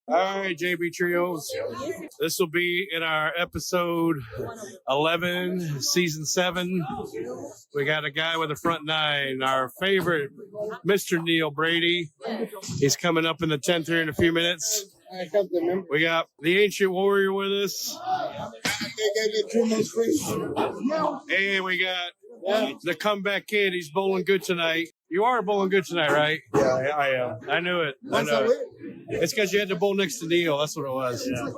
All right, JB Trios. This will be in our episode 11, season 7. We got a guy with a front 9, our favorite, Mr. Neil Brady. He's coming up in the 10th here in a few minutes. We got the Ancient Warrior with us. And we got the comeback kid. He's bowling good tonight. You are bowling good tonight, right? Yeah, I am. I knew it. I know it. It's because you had to bowl next to Neil. That's what it was. Yeah.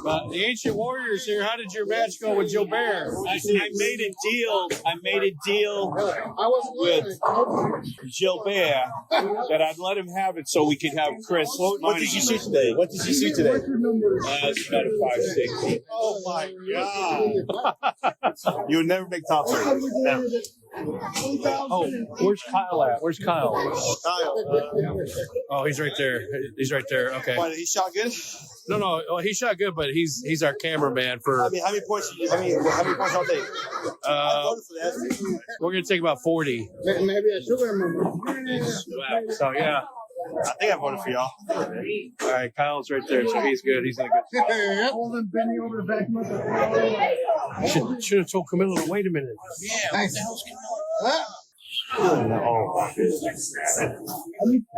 But the Ancient Warriors here. How did your match go with Gilbert? I made a deal. I made a deal with Gilbert that I'd let him have it so we could have Chris. What did you see today? What did you see today? It's about a 560. Oh my God! You would never make top 30. Never. Oh, where's Kyle at? Where's Kyle? Oh, he's right there. He's right there. Okay. What, he shot good? No. Oh, he shot good, but he's our cameraman for. I mean, how many points? How many points I'll take? I voted for that. We're gonna take about 40. Maybe a sugar member. So yeah. I think I voted for y'all. All right, Kyle's right there, so he's good. He's in a good spot. Should have told Camilla to wait a minute. Yeah. What the hell's going on? I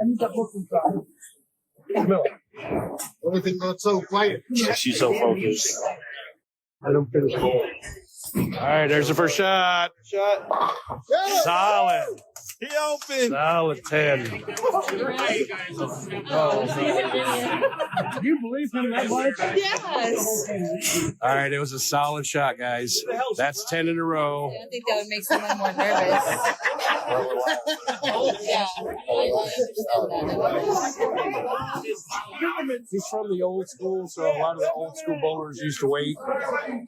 need that book inside. Camilla. Everything goes so quiet. Yeah, she's so focused. I don't finish it. All right, there's the first shot. Solid. He opened. Solid 10. Oh. Do you believe him that much? Yes. All right, it was a solid shot, guys. That's 10 in a row. I don't think that would make someone more nervous. Yeah. He's from the old school, so a lot of the old school bowlers used to wait.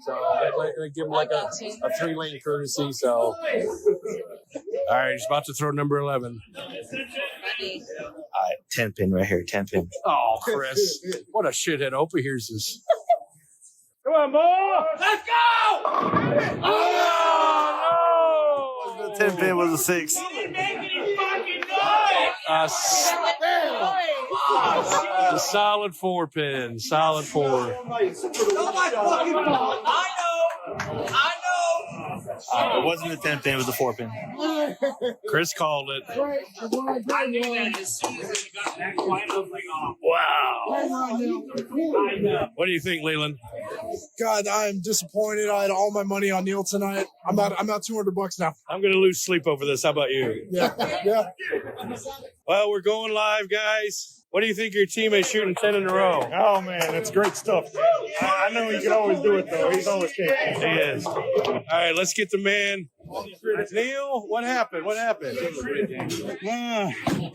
So they give him like a 3-lane courtesy. So, all right, he's about to throw number 11. All right, 10 pin right here, 10 pin. Oh, Chris, what a shithead. I hope he hears this. Come on, boy! Let's go! Oh, no! The 10 pin was a 6. A solid 4-pin. Solid 4. It wasn't a 10 pin, it was a 4 pin. Chris called it. I knew that as soon as it got that quiet, I was like, oh. Wow. What do you think, Leland? God, I'm disappointed. I had all my money on Neil tonight. I'm out $200 now. I'm going to lose sleep over this. How about you? Yeah. Well, we're going live, guys. What do you think your teammate's shooting 10 in a row? Oh, man, that's great stuff. I know he can always do it, though. He's always capable. He is. All right, let's get the man. Neil, what happened?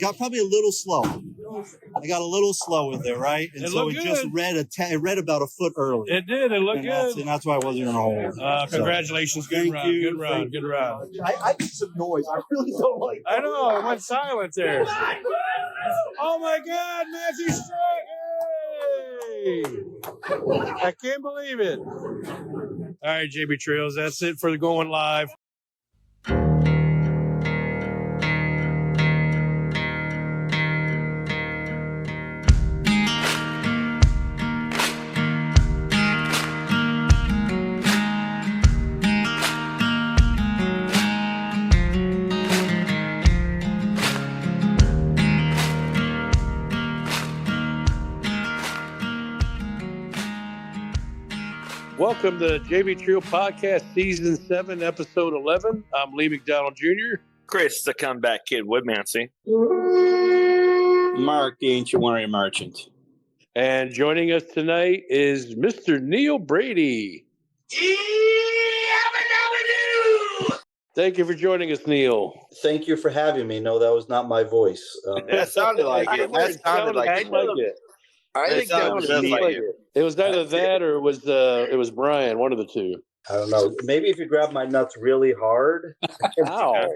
Got probably a little slow. I got a little slow with it, right? And It so looked it just good. read about a foot early. It did. It looked good. And that's why I wasn't in a hole. Congratulations. Good run. Good run. Good run. I need some noise. I really don't like I know. It went silent there. Oh, my God. Matthew struck. Hey! I can't believe it. All right, JB Trails. That's it for the going live. Welcome to JB Trio Podcast, Season 7, Episode 11. I'm Lee McDonald Jr. Chris, the comeback kid, Woodmancy. Mark, the Ancient Warrior Merchant. And joining us tonight is Mr. Neil Brady. Thank you for joining us, Neil. Thank you for having me. No, that was not my voice. That sounded like it. That sounded like it. I think that was just like it. It was either that or it was Brian, one of the two. I don't know. Maybe if you grab my nuts really hard, Ow.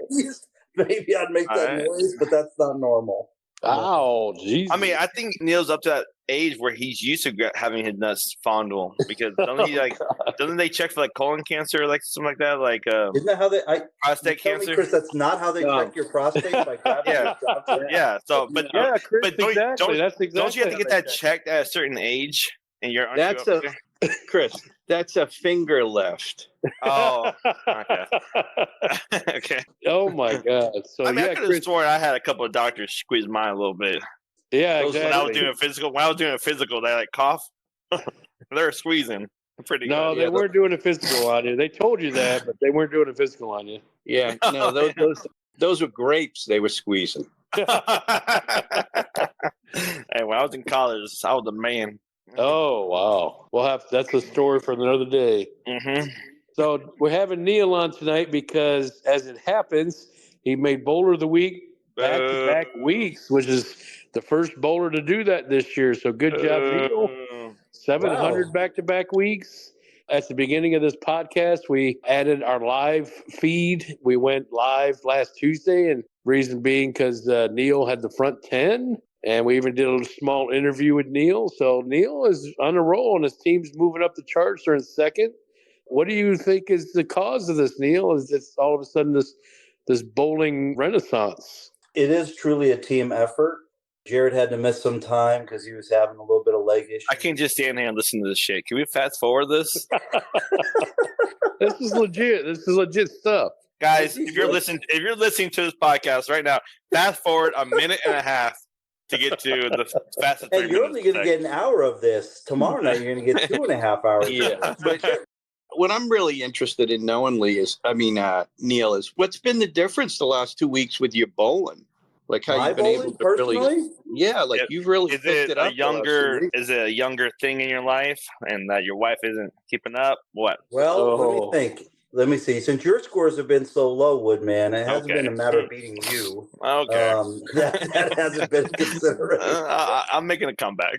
maybe I'd make that noise, but that's not normal. Ow, jeez. I mean, I think Neil's up to that age where he's used to having his nuts fondle because doesn't they check for like colon cancer or like something like that, like Isn't that how they? prostate Tell me, cancer? Chris, that's not how they check your prostate by grabbing Yeah. your prostate? Yeah. So, but Chris, but don't you have to exactly get that checked at a certain age? And you're That's Chris. That's a finger lift. Oh, okay. Okay. Oh my God! So I mean, I could have sworn I had a couple of doctors squeeze mine a little bit. Yeah, exactly. When I was doing a physical, they like cough. They're squeezing pretty good. No, they weren't doing a physical on you. They told you that, but they weren't doing a physical on you. Yeah, no, those were grapes they were squeezing. Hey, when I was in college, I was the man. Oh wow! That's a story for another day. Mm-hmm. So we're having Neil on tonight because, as it happens, he made Bowler of the Week back-to-back weeks, which is the first bowler to do that this year. So good job, Neil. 700 back-to-back weeks. At the beginning of this podcast, we added our live feed. We went live last Tuesday, and reason being because Neil had the front 10. And we even did a small interview with Neil. So Neil is on a roll, and his team's moving up the charts. They're in second. What do you think is the cause of this, Neil? Is this all of a sudden this bowling renaissance? It is truly a team effort. Jared had to miss some time because he was having a little bit of leg issue. I can't just stand here and listen to this shit. Can we fast forward this? This is legit. This is legit stuff. Guys, if you're listening to this podcast right now, fast forward a minute and a half to get to the fastest. And you're only going to get an hour of this. Tomorrow night, you're going to get 2.5 hours. Yeah. But what I'm really interested in knowing, Neil, is what's been the difference the last 2 weeks with your bowling? Like how you've been able to really, you've really picked it up. Is it a younger thing in your life, and that your wife isn't keeping up? What? Well, let me think. Let me see. Since your scores have been so low, Woodman, it hasn't been a matter of beating you. Okay. That hasn't been a consideration. I'm making a comeback.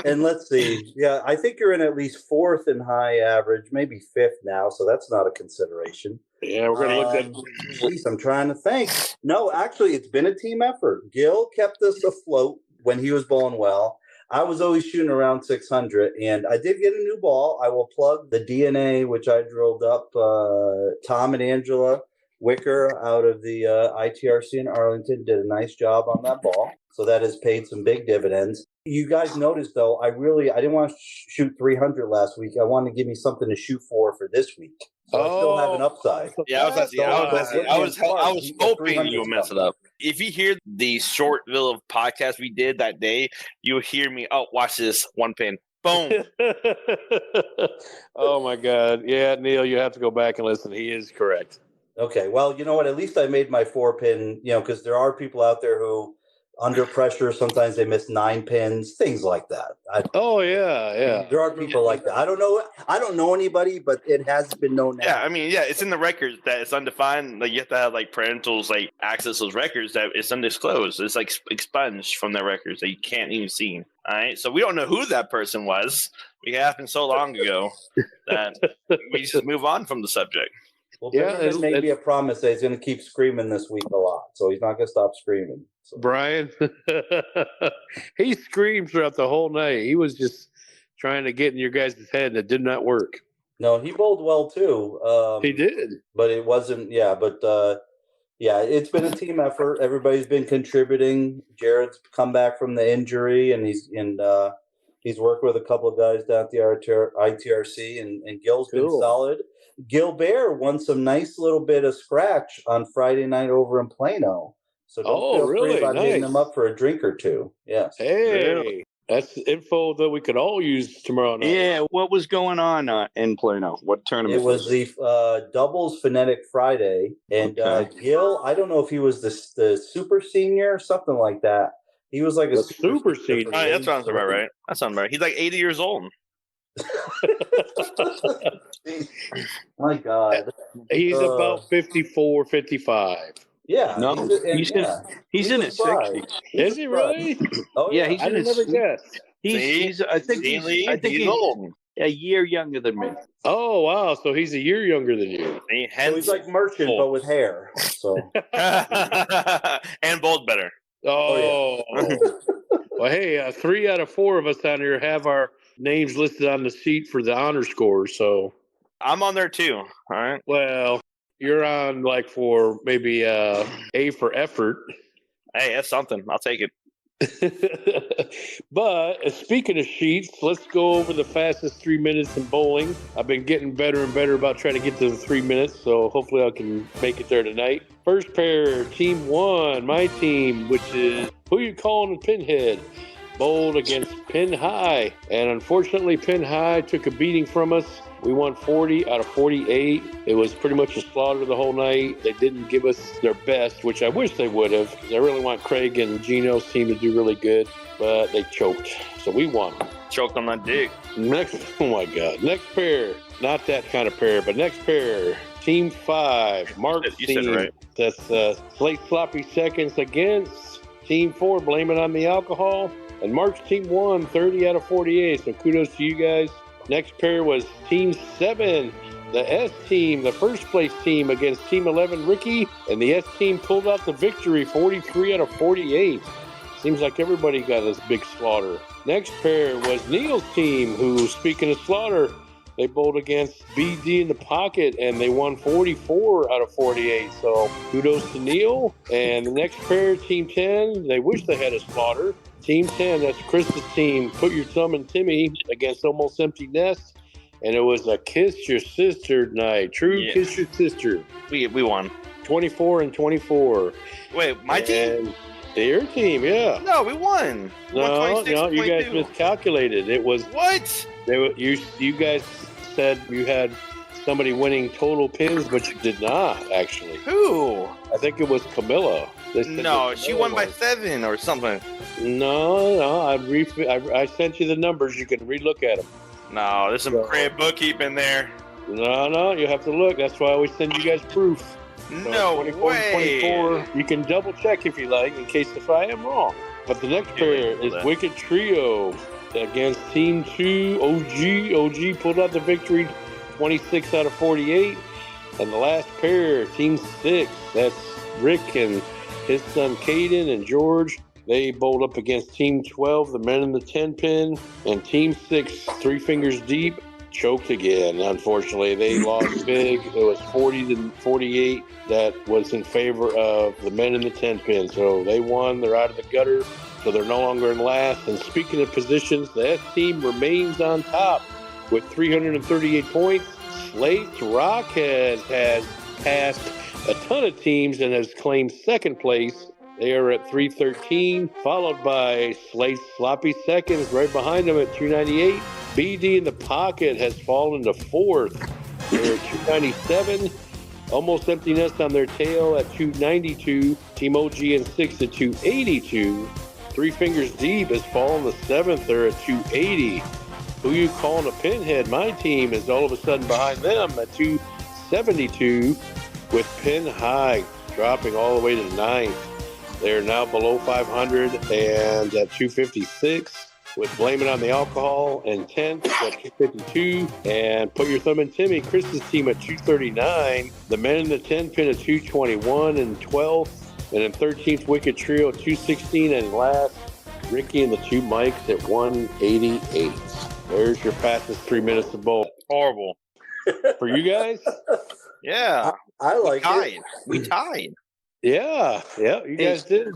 And let's see. Yeah, I think you're in at least fourth in high average, maybe fifth now, so that's not a consideration. Yeah, we're going to look at. Geez, I'm trying to think. No, actually, it's been a team effort. Gil kept us afloat when he was bowling well. I was always shooting around 600, and I did get a new ball. I will plug the DNA, which I drilled up. Tom and Angela Wicker out of the ITRC in Arlington did a nice job on that ball. So that has paid some big dividends. You guys noticed, though, I didn't want to shoot 300 last week. I wanted to give me something to shoot for this week. So I still have an upside. Yeah, I was hoping you would mess it up. If you hear the short little podcast we did that day, you'll hear me. Oh, watch this one pin. Boom. Oh my God. Yeah, Neil, you have to go back and listen. He is correct. Okay. Well, you know what? At least I made my 4-pin, because there are people out there who under pressure, sometimes they miss 9 pins, things like that. Yeah. There are people like that. I don't know anybody, but it has been known. Yeah, I mean, it's in the records that it's undefined. Like you have to have like parentals like access those records that it's undisclosed. It's like expunged from their records that you can't even see. All right, so we don't know who that person was. It happened so long ago that we just move on from the subject. Well, Benjamin made me a promise that he's going to keep screaming this week a lot, so he's not going to stop screaming. So. Brian, he screamed throughout the whole night. He was just trying to get in your guys' head, and it did not work. No, he bowled well too. He did, but it wasn't. Yeah, but it's been a team effort. Everybody's been contributing. Jared's come back from the injury, and he's worked with a couple of guys down at the ITRC, and Gil's been solid. Gilbert won some nice little bit of scratch on Friday night over in Plano. So don't feel free about hitting them up for a drink or two. Yes. Hey, that's info that we could all use tomorrow night. Yeah, what was going on in Plano? What tournament? It was the doubles phonetic Friday, and Gil. I don't know if he was the super senior or something like that. He was like a super senior. That sounds about right. That sounds right. He's like 80 years old. My God. He's about 54, 55. Yeah. No, he's in his 60s. Is he really? Oh, yeah, he's in his 60s. I think he's old. A year younger than me. Oh, wow. So he's a year younger than you. So he's like Merchant, but with hair. So and bowled better. Oh. Well, hey, 3 out of 4 of us down here have our names listed on the sheet for the honor score. So I'm on there too. All right. Well, you're on like for maybe A for effort. Hey, that's something. I'll take it. But speaking of sheets, let's go over the fastest 3 minutes in bowling. I've been getting better and better about trying to get to the 3 minutes, so hopefully I can make it there tonight. First pair, team 1, my team, which is who you calling a pinhead, bowled against Pin High, and unfortunately Pin High took a beating from us. We won 40 out of 48. It was pretty much a slaughter the whole night. They didn't give us their best, which I wish they would have, because I really want Craig and Gino's team to do really good, but they choked. So we won. Choked on my dick. Next, oh my God. Next pair, not that kind of pair, but next pair, team 5, Mark's You team. said it right. That's Slate Sloppy seconds against team 4, blame it on the alcohol. And Mark's team won 30 out of 48, so kudos to you guys. Next pair was Team 7, the S team, the first place team against Team 11, Ricky, and the S team pulled out the victory, 43 out of 48. Seems like everybody got this big slaughter. Next pair was Neil's team, who, speaking of slaughter, they bowled against BD in the pocket, and they won 44 out of 48. So kudos to Neil. And the next pair, Team 10, they wish they had a slaughter. Team 10, that's Chris's team, Put Your Thumb in Timmy against Almost Empty Nest. And it was a Kiss Your Sister night. True Kiss Your Sister. We won. 24 and 24. Wait, my team? Your team, yeah. No, we won. No, you guys miscalculated. It was... What? You guys said you had somebody winning total pins, but you did not, actually. Who? I think it was Camilla. No, she won by 7 or something. No, I sent you the numbers. You can relook at them. No, there's some crap bookkeeping there. No, you have to look. That's why I always send you guys proof. So No 24 way. 24. You can double check if you like, in case if I am wrong. But the next pair is Wicked Trio against Team 2, OG. OG pulled out the victory, 26 out of 48. And the last pair, Team 6, that's Rick and his son Caden and George. They bowled up against Team 12, the men in the 10-pin, and Team 6, 3 fingers deep, choked again. Unfortunately, they lost big. It was 40 to 48 that was in favor of the men in the 10-pin. So they won. They're out of the gutter, so they're no longer in last. And speaking of positions, the S team remains on top with 338 points. Slate Rockhead has passed a ton of teams and has claimed second place. They are at 313, followed by Slate Sloppy Seconds right behind them at 298. BD in the Pocket has fallen to 4th. They're at 297. Almost Empty Nest on their tail at 292. Team OG and 6 at 282. 3 Fingers Deep has fallen to 7th. They're at 280. Who you calling a pinhead? My team is all of a sudden behind them at 272, with Pin High dropping all the way to 9th. They are now below 500 and at 256, with Blame It on the Alcohol and 10th at 252, and Put Your Thumb in Timmy, Chris's team at 239. The men in the 10-pin at 221 and 12th, and in 13th, Wicked Trio at 216, and last, Ricky and the 2 Mics at 188. There's your fastest 3 minutes of bowl. Horrible. For you guys? Yeah. I like it. We tied. Yeah, you guys did.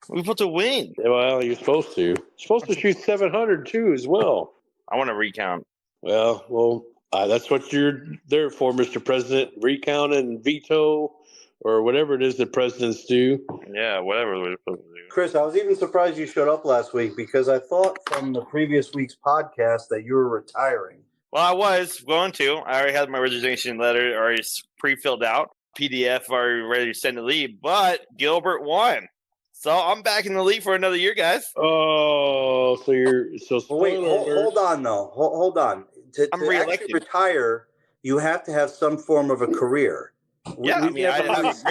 We're supposed to win. Well, you're supposed to. You're supposed to shoot 700 too, as well. I want to recount. Well, that's what you're there for, Mr. President. Recount and veto, or whatever it is that presidents do. Yeah, whatever we're supposed to do. Chris, I was even surprised you showed up last week because I thought from the previous week's podcast that you were retiring. Well, I was going to. I already had my resignation letter already pre-filled out. PDF already ready to send to leave, but Gilbert won. So I'm back in the league for another year, guys. Oh, so you're so. Wait, hold on though. Hold on. To actually retire, you have to have some form of a career. Yeah, I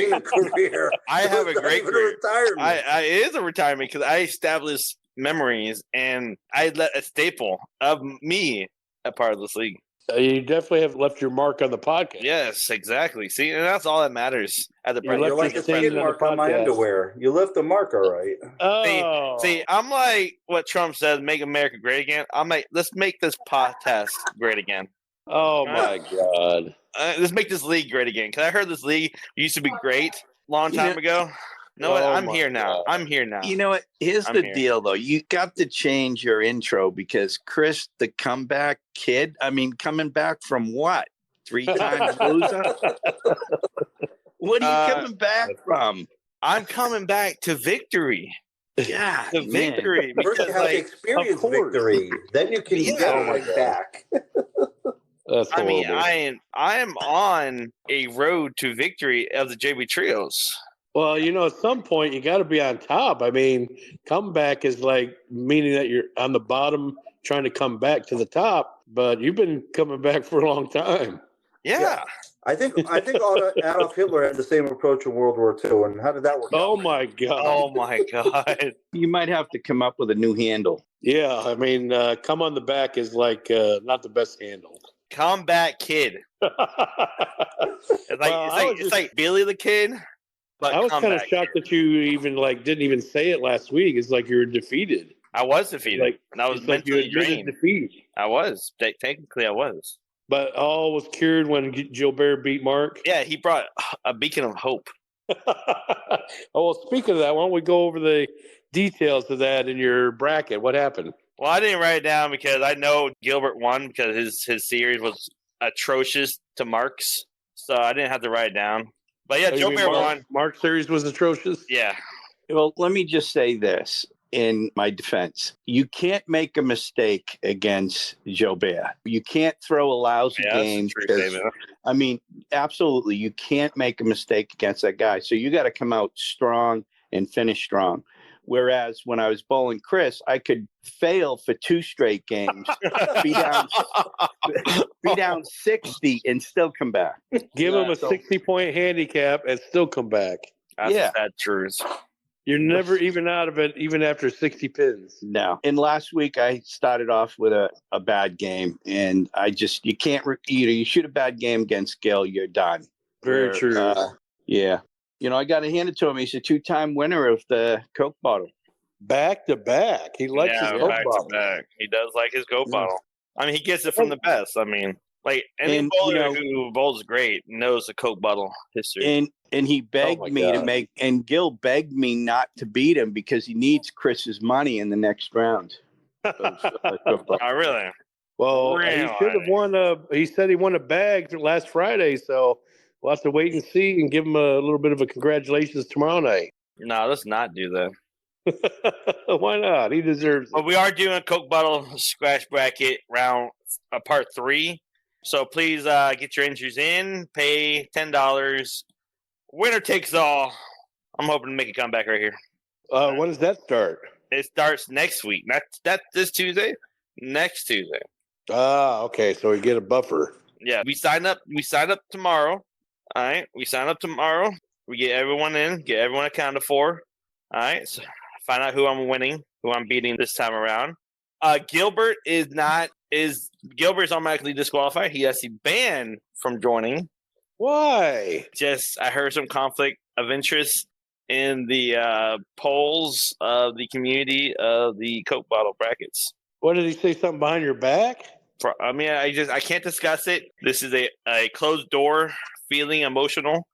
have a career. I have a great career. It is a retirement because I established memories and I let a staple of me a part of this league. You definitely have left your mark on the podcast. Yes, exactly. See, and that's all that matters at the You You're like a skid mark on my underwear. You left a mark, all right. See, I'm like what Trump says, make America great again. I'm like, let's make this podcast great again. Oh, my God. Let's make this league great again. Because I heard this league used to be great a long time ago. You know what? I'm here now. I'm here now. You know what? Here's the deal, though. You got to change your intro because Chris, the comeback kid, I mean, coming back from what? 3-time loser? What are you coming back from? I'm coming back to victory. Yeah, to victory. First, you have to experience victory. Then you can get it back. That's I mean, horrible. I am on a road to victory of the JB Trios. Well, at some point you got to be on top. I mean, comeback is like meaning that you're on the bottom trying to come back to the top, but you've been coming back for a long time. Yeah. I think Adolf Hitler had the same approach in World War II. And how did that work? Oh my God! Oh my God! You might have to come up with a new handle. Yeah, I mean, come on the back is like not the best handle. Comeback kid. It's like Billy the Kid. But I was kind of shocked that you even didn't even say it last week. It's like you were defeated. I was defeated. And I was mentally drained. Defeat. I was. Technically, I was. But all was cured when Gilbert beat Mark. Yeah, he brought a beacon of hope. Oh, well, speaking of that, why don't we go over the details of that in your bracket? What happened? Well, I didn't write it down because I know Gilbert won because his series was atrocious to Mark's. So I didn't have to write it down. But yeah, Gilbert won. Mark's series was atrocious? Yeah. Well, let me just say this in my defense. You can't make a mistake against Gilbert. You can't throw a lousy game. I mean, absolutely, you can't make a mistake against that guy. So you got to come out strong and finish strong. Whereas when I was bowling Chris, I could fail for 2 straight games, be down 60 and still come back. Give him a 60-point handicap and still come back. That's sad truth. You're never even out of it, even after 60 pins. No. And last week I started off with a bad game, and you can't you shoot a bad game against Gil, you're done. Very true. Yeah. I got to hand it to him. He's a 2-time winner of the Coke bottle. Back to back. He likes his Coke bottle. Back. He does like his Coke bottle. I mean, he gets it from the best. I mean, any bowler who bowls great knows the Coke bottle history. And he begged me to make, and Gil begged me not to beat him because he needs Chris's money in the next round. Oh, really? Well, he should have won he said he won a bag last Friday, so we'll have to wait and see and give him a little bit of a congratulations tomorrow night. No, let's not do that. Why not? He deserves it. But we are doing a Coke bottle scratch bracket round part 3. So please get your entries in, pay $10. Winner takes all. I'm hoping to make a comeback right here. When does that start? It starts next week. Not this Tuesday. Next Tuesday. Okay. So we get a buffer. Yeah, we sign up tomorrow. All right, we sign up tomorrow. We get everyone in, get everyone accounted for. All right, so find out who I'm winning, who I'm beating this time around. Gilbert is automatically disqualified. He has to be banned from joining. Why? I heard some conflict of interest in the polls of the community of the Coke bottle brackets. What did he say? Something behind your back? I mean, I can't discuss it. This is a closed door, feeling emotional.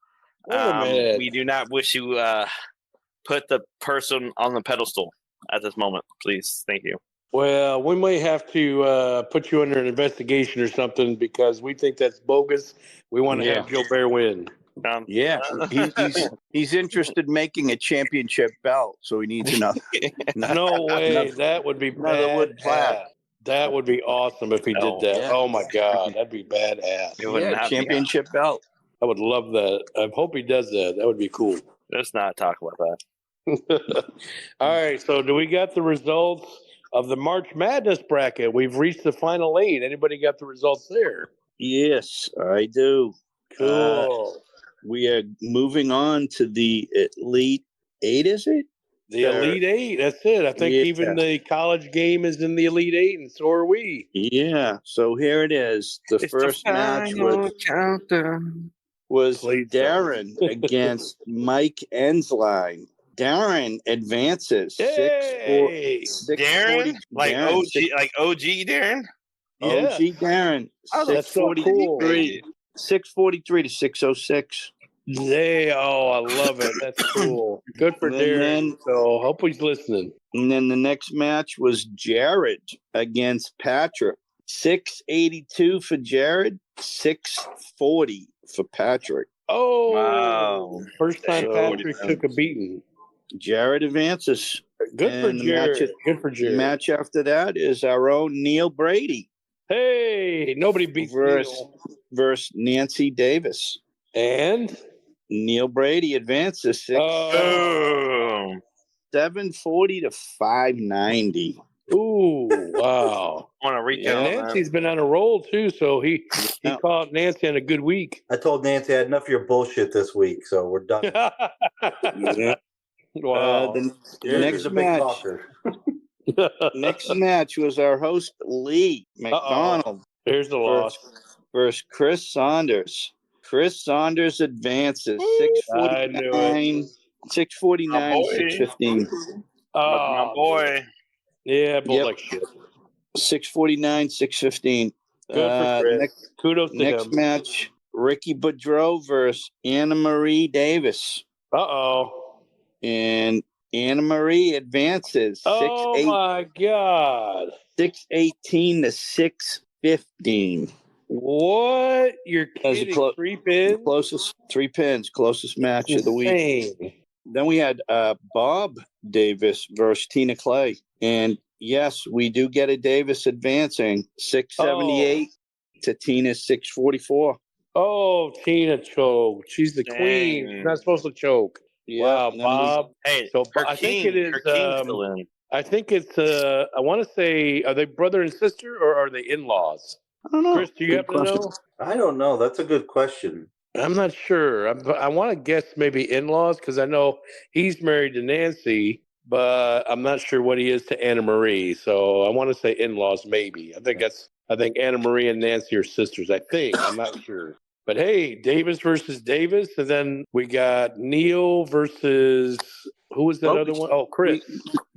Wait a minute. We do not wish to put the person on the pedestal at this moment, please. Thank you. Well, we may have to put you under an investigation or something because we think that's bogus. We want to have Gilbert win. He's interested in making a championship belt, so he needs enough. No way. That would be badass. That would be awesome if he did that. Yeah. Oh, my God. That'd be badass. Championship belt. I would love that. I hope he does that. That would be cool. Let's not talk about that. All right. So do we got the results of the March Madness bracket? We've reached the final 8. Anybody got the results there? Yes, I do. Cool. We are moving on to the Elite 8, is it? The Elite Eight. That's it. I think even the college game is in the Elite Eight, and so are we. Yeah. So here it is. The first match was Darren against Mike Ensline. Darren advances. Hey, Darren, like OG Darren. OG Darren. That's so cool. 643 to 606. I love it. That's cool. Good for Darren. So hope he's listening. And then the next match was Jared against Patrick. 682 for Jared, 640 for Patrick. Oh, wow. First time Patrick took a beating. Jared advances. Good for Jared. Good for Jared. Match after that is our own Neil Brady. Hey, nobody beats Neil. Versus Nancy Davis. And Neil Brady advances 740 to 590. Ooh, wow. I want to recount. Nancy's been on a roll too, so he caught Nancy on a good week. I told Nancy I had enough of your bullshit this week, so we're done. Wow. The next match was our host Lee McDonald. Here's the loss. Versus Chris Saunders. Chris Saunders advances 649, 615. My boy. Yeah, both like shit. 649, 615. Good for Chris. Kudos to him. Next match, Ricky Boudreau versus Anna Marie Davis. And Anna Marie advances. My God. 618 to 615. What? You're kidding? 3 pins? Closest match of the week. Then we had Bob Davis versus Tina Clay. And yes, we do get a Davis advancing 678 to Tina's 644. Oh, Tina choked. She's the queen. She's not supposed to choke. Yeah, wow, Bob. Hey, so I think it is. I think it's. I want to say, are they brother and sister or are they in-laws? I don't know. Chris, do you happen to know? I don't know. That's a good question. I'm not sure. I want to guess maybe in-laws because I know he's married to Nancy, but I'm not sure what he is to Anna Marie. So I want to say in-laws maybe. I think Anna Marie and Nancy are sisters. I think. I'm not sure. But hey, Davis versus Davis, and then we got Neil versus who was that other one? Oh, Chris.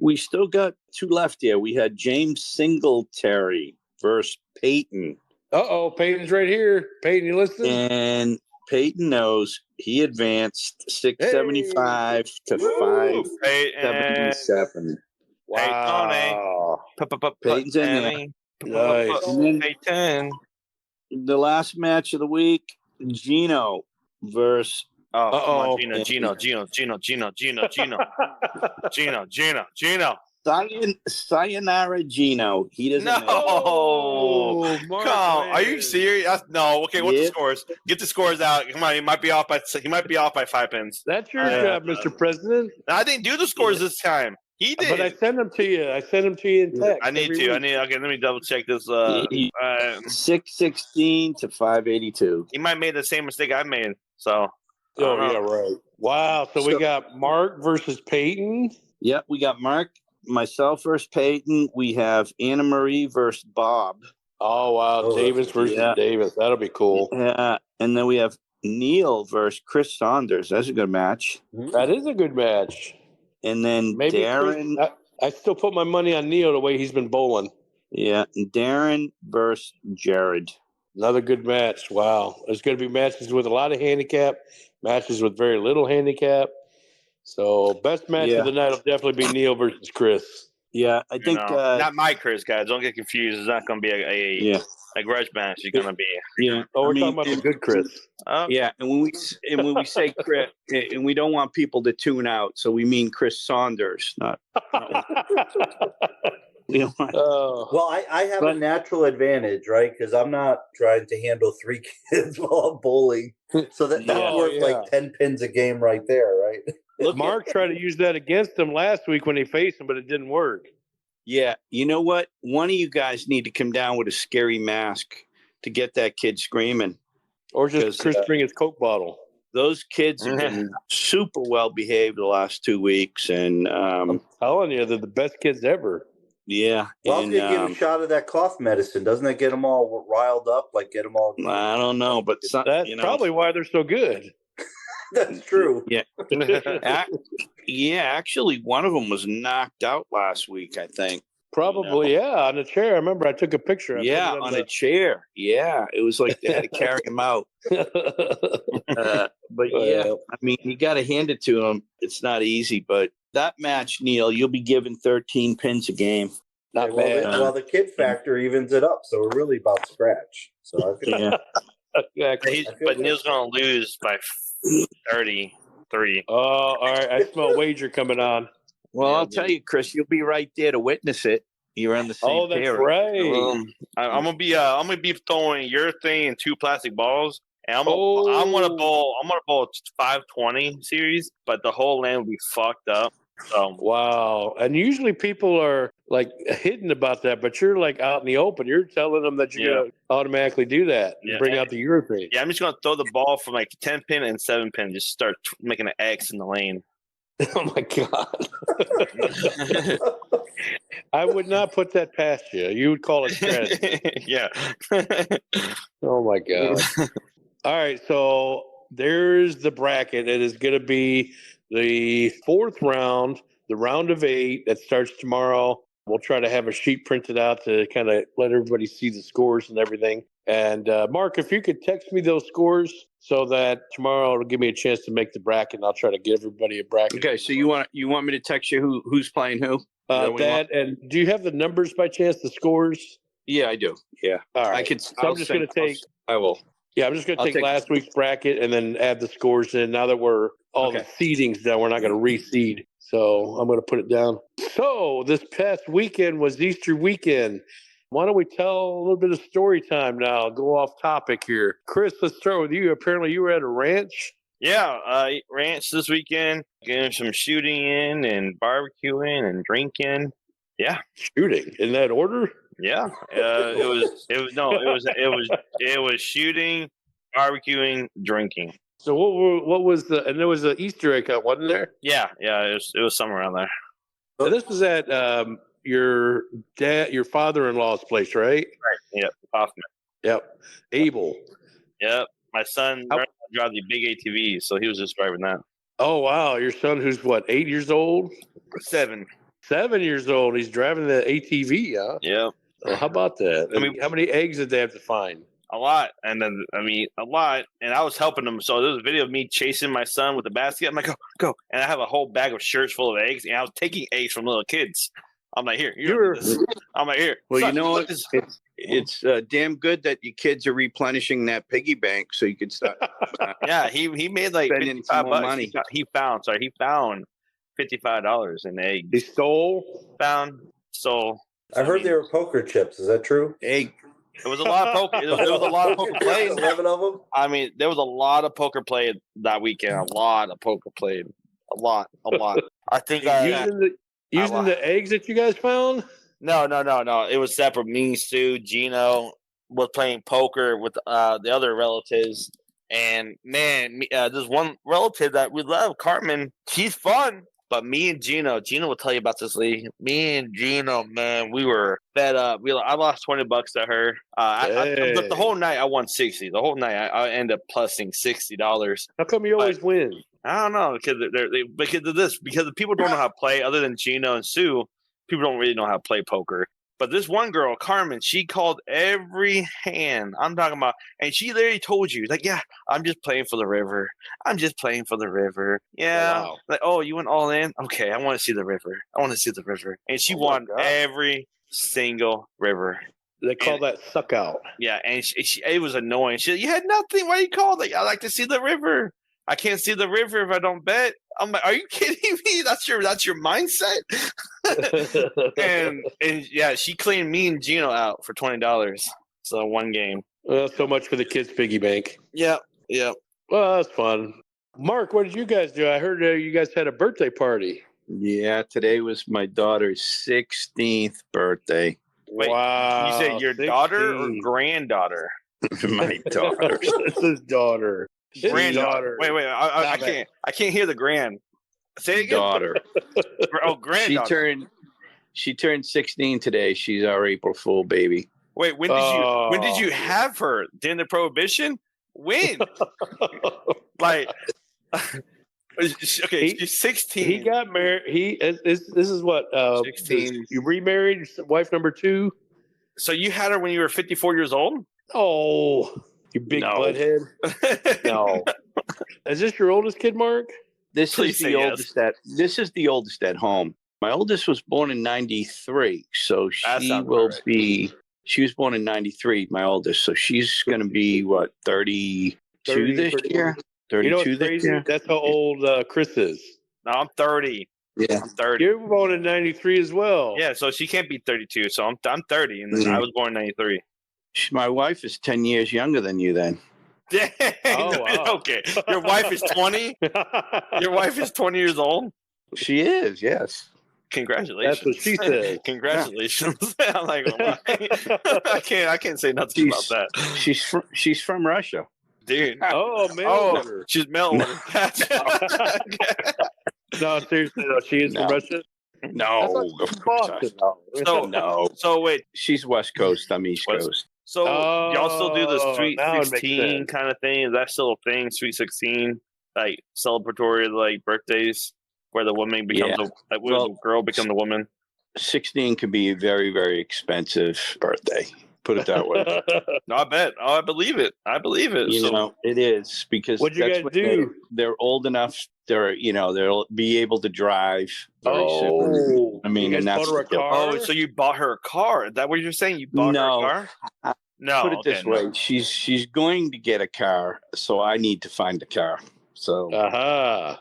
We still got 2 left here. We had James Singletary versus Peyton. Peyton's right here. Peyton, you listening? And Peyton knows he advanced 675 to 577. Wow. Peyton's in there. Nice. Peyton. The last match of the week, Gino versus. Gino. Sayonara Gino. He doesn't know. Come on. Are you serious? No. Okay, what's the scores? Get the scores out. Come on, he might be off by 5 pins. That's your job, Mr. President. I didn't do the scores this time. He did. But I sent them to you. in text. I need to. Okay, let me double check this. 616 to 582. He might have made the same mistake I made. So. Oh, yeah, right. Wow. So we got Mark versus Peyton. Yep, we got Mark, myself versus Peyton. We have Anna Marie versus Bob. Oh, wow. Davis versus Davis. That'll be cool. Yeah. And then we have Neil versus Chris Saunders. That's a good match. That is a good match. And then maybe Darren. Chris, I still put my money on Neil the way he's been bowling. Yeah. And Darren versus Jared. Another good match. Wow. There's going to be matches with a lot of handicap, matches with very little handicap. So best match of the night will definitely be Neil versus Chris. Yeah, I think not my Chris, guys. Don't get confused. It's not going to be a grudge match. It's going to be we're talking about the good Chris. Yeah, and when we say Chris, and we don't want people to tune out, so we mean Chris Saunders, not. Well, I have a natural advantage, right? Because I'm not trying to handle 3 kids while I'm bowling. So that's worth like 10 pins a game right there, right? Mark tried to use that against him last week when he faced him, but it didn't work. Yeah. You know what? One of you guys need to come down with a scary mask to get that kid screaming. Or just Chris bring his Coke bottle. Those kids have been super well behaved the last 2 weeks, and I'm telling you, they're the best kids ever. Yeah. Well, I was going to give a shot of that cough medicine. Doesn't it get them all riled up? Like get them all. I don't know, but that's probably why they're so good. That's true. Yeah. Actually, one of them was knocked out last week, I think. Probably, on a chair. I remember I took a picture. On a chair. Yeah, it was like they had to carry him out. But yeah, I mean, you got to hand it to him. It's not easy, but that match, Neil, you'll be given 13 pins a game. Not bad. Well, the kid factor evens it up, so we're really about scratch. So I feel But Neil's going to lose by 33. Oh, all right. I smell wager coming on. Well, I'll tell you, Chris, you'll be right there to witness it. You're on the same. Oh, that's right. I'm gonna be throwing your thing in 2 plastic balls, and I'm gonna bowl 520 series, but the whole land will be fucked up. So. Wow. And usually people are like hidden about that, but you're like out in the open. You're telling them that you're gonna automatically do that and bring out the European. Yeah, I'm just gonna throw the ball from like 10 pin and 7 pin. Just start making an X in the lane. Oh my God. I would not put that past you. You would call it trend. Yeah. Oh my God. All right. So there's the bracket. It is going to be the 4th round, the round of 8 that starts tomorrow. We'll try to have a sheet printed out to kind of let everybody see the scores and everything. And Mark, if you could text me those scores so that tomorrow it'll give me a chance to make the bracket, and I'll try to get everybody a bracket. Okay, so you want me to text you who's playing who? And do you have the numbers by chance, the scores? Yeah, I do. Yeah. All right. I'm just going to take. I will. Yeah, I'm just going to take last week's bracket and then add the scores in. Now that we're all the seedings done, we're not going to reseed. So I'm going to put it down. So this past weekend was Easter weekend. Why don't we tell a little bit of story time now? Go off topic here. Chris, let's start with you. Apparently you were at a ranch. Yeah, ranch this weekend. Getting some shooting in and barbecuing and drinking. Yeah, shooting in that order. Yeah, it was shooting, barbecuing, drinking. So what was and there was an Easter egg hunt, wasn't there? Yeah, it was somewhere around there. So this was at your father-in-law's place, right? Right. Yep. Hoffman. Yep. Abel. Yep. My son drives the big ATV, so he was just driving that. Oh wow! Your son, who's what, 8 years old? 7. 7 years old. He's driving the ATV. Huh? Yeah. Well, how about that? I mean, how many eggs did they have to find? A lot. And then, a lot. And I was helping them. So there was a video of me chasing my son with a basket. I'm like, go. And I have a whole bag of shirts full of eggs. And I was taking eggs from little kids. I'm like, here. I'm like, here. Well, son, you know what? It's damn good that your kids are replenishing that piggy bank so you could start. Yeah, he made like $55 money. He found $55 in eggs. He stole? I heard they were poker chips. Is that true? Egg. It was a lot of poker. There was a lot of poker played. 11 of them. I mean, there was a lot of poker played that weekend. A lot of poker played. A lot. I think using the eggs that you guys found. No. It was separate. Me, Sue, Gino was playing poker with the other relatives, and man, there's one relative that we love, Carmen. She's fun. But me and Gino will tell you about this, Lee. Me and Gino, man, we were fed up. I lost $20 to her. But the whole night I won $60. The whole night I ended up plussing $60. How come you always win? I don't know because of this. Because the people don't know how to play. Other than Gino and Sue, people don't really know how to play poker. But this one girl, Carmen, she called every hand. I'm talking about, and she literally told you, like, yeah, I'm just playing for the river. I'm just playing for the river. Yeah. Wow. Like, oh, you went all in? Okay, I want to see the river. And she won every single river. They call that suck out. Yeah, and it was annoying. She said, you had nothing. Why you called? Like, I like to see the river. I can't see the river if I don't bet. I'm like, are you kidding me? That's your mindset. and yeah, she cleaned me and Gino out for $20. So one game. Well, so much for the kids' piggy bank. Yeah. Well, that's fun. Mark, what did you guys do? I heard you guys had a birthday party. Yeah, today was my daughter's 16th birthday. Wait, wow. You said your 16. Daughter or granddaughter? My daughter. It's his daughter. His Granddaughter. Wait. I can't hear the grand. Say it again. Daughter. Granddaughter. She turned 16 today. She's our April Fool baby. Wait, when did you have her? During the Prohibition? When? Like, okay, she's 16. He got married. This is what 16. You remarried wife number 2. So you had her when you were 54 years old? Oh, you big butthead. No. Is this your oldest kid, Mark? This is the oldest at home. My oldest was born in 93, so she was born in 93, my oldest. So she's going to be, what, 32 this year? 32 you know what's this crazy? year? That's how old Chris is. No, I'm 30. Yeah. I'm 30. You were born in 93 as well. Yeah, so she can't be 32. So I'm 30, and I was born in 93. My wife is 10 years younger than you then. Dang. Wow. Okay. Your wife is 20? Your wife is 20 years old? She is, yes. Congratulations. That's what she said. Congratulations. I'm like, I can't say nothing about that. She's from Russia. Dude. Oh, man. She's melting. No, seriously, no, she is from Russia? No, of course not. So wait. She's West Coast. I'm East Coast. So y'all still do the Sweet now it makes 16 sense. kind of thing? Is that still a thing? Sweet 16, like celebratory like birthdays, where the woman becomes the girl becomes the woman. 16 could be a very, very expensive birthday. Put it that way. No, I bet. Oh, I believe it. You know, it is because What'd you guys do? They're old enough. They'll be able to drive very soon. I mean, you and guys that's bought her a car? Oh, so you bought her a car? Is that what you're saying? You bought her a car? No. Put it this way: she's going to get a car, so I need to find a car. So, so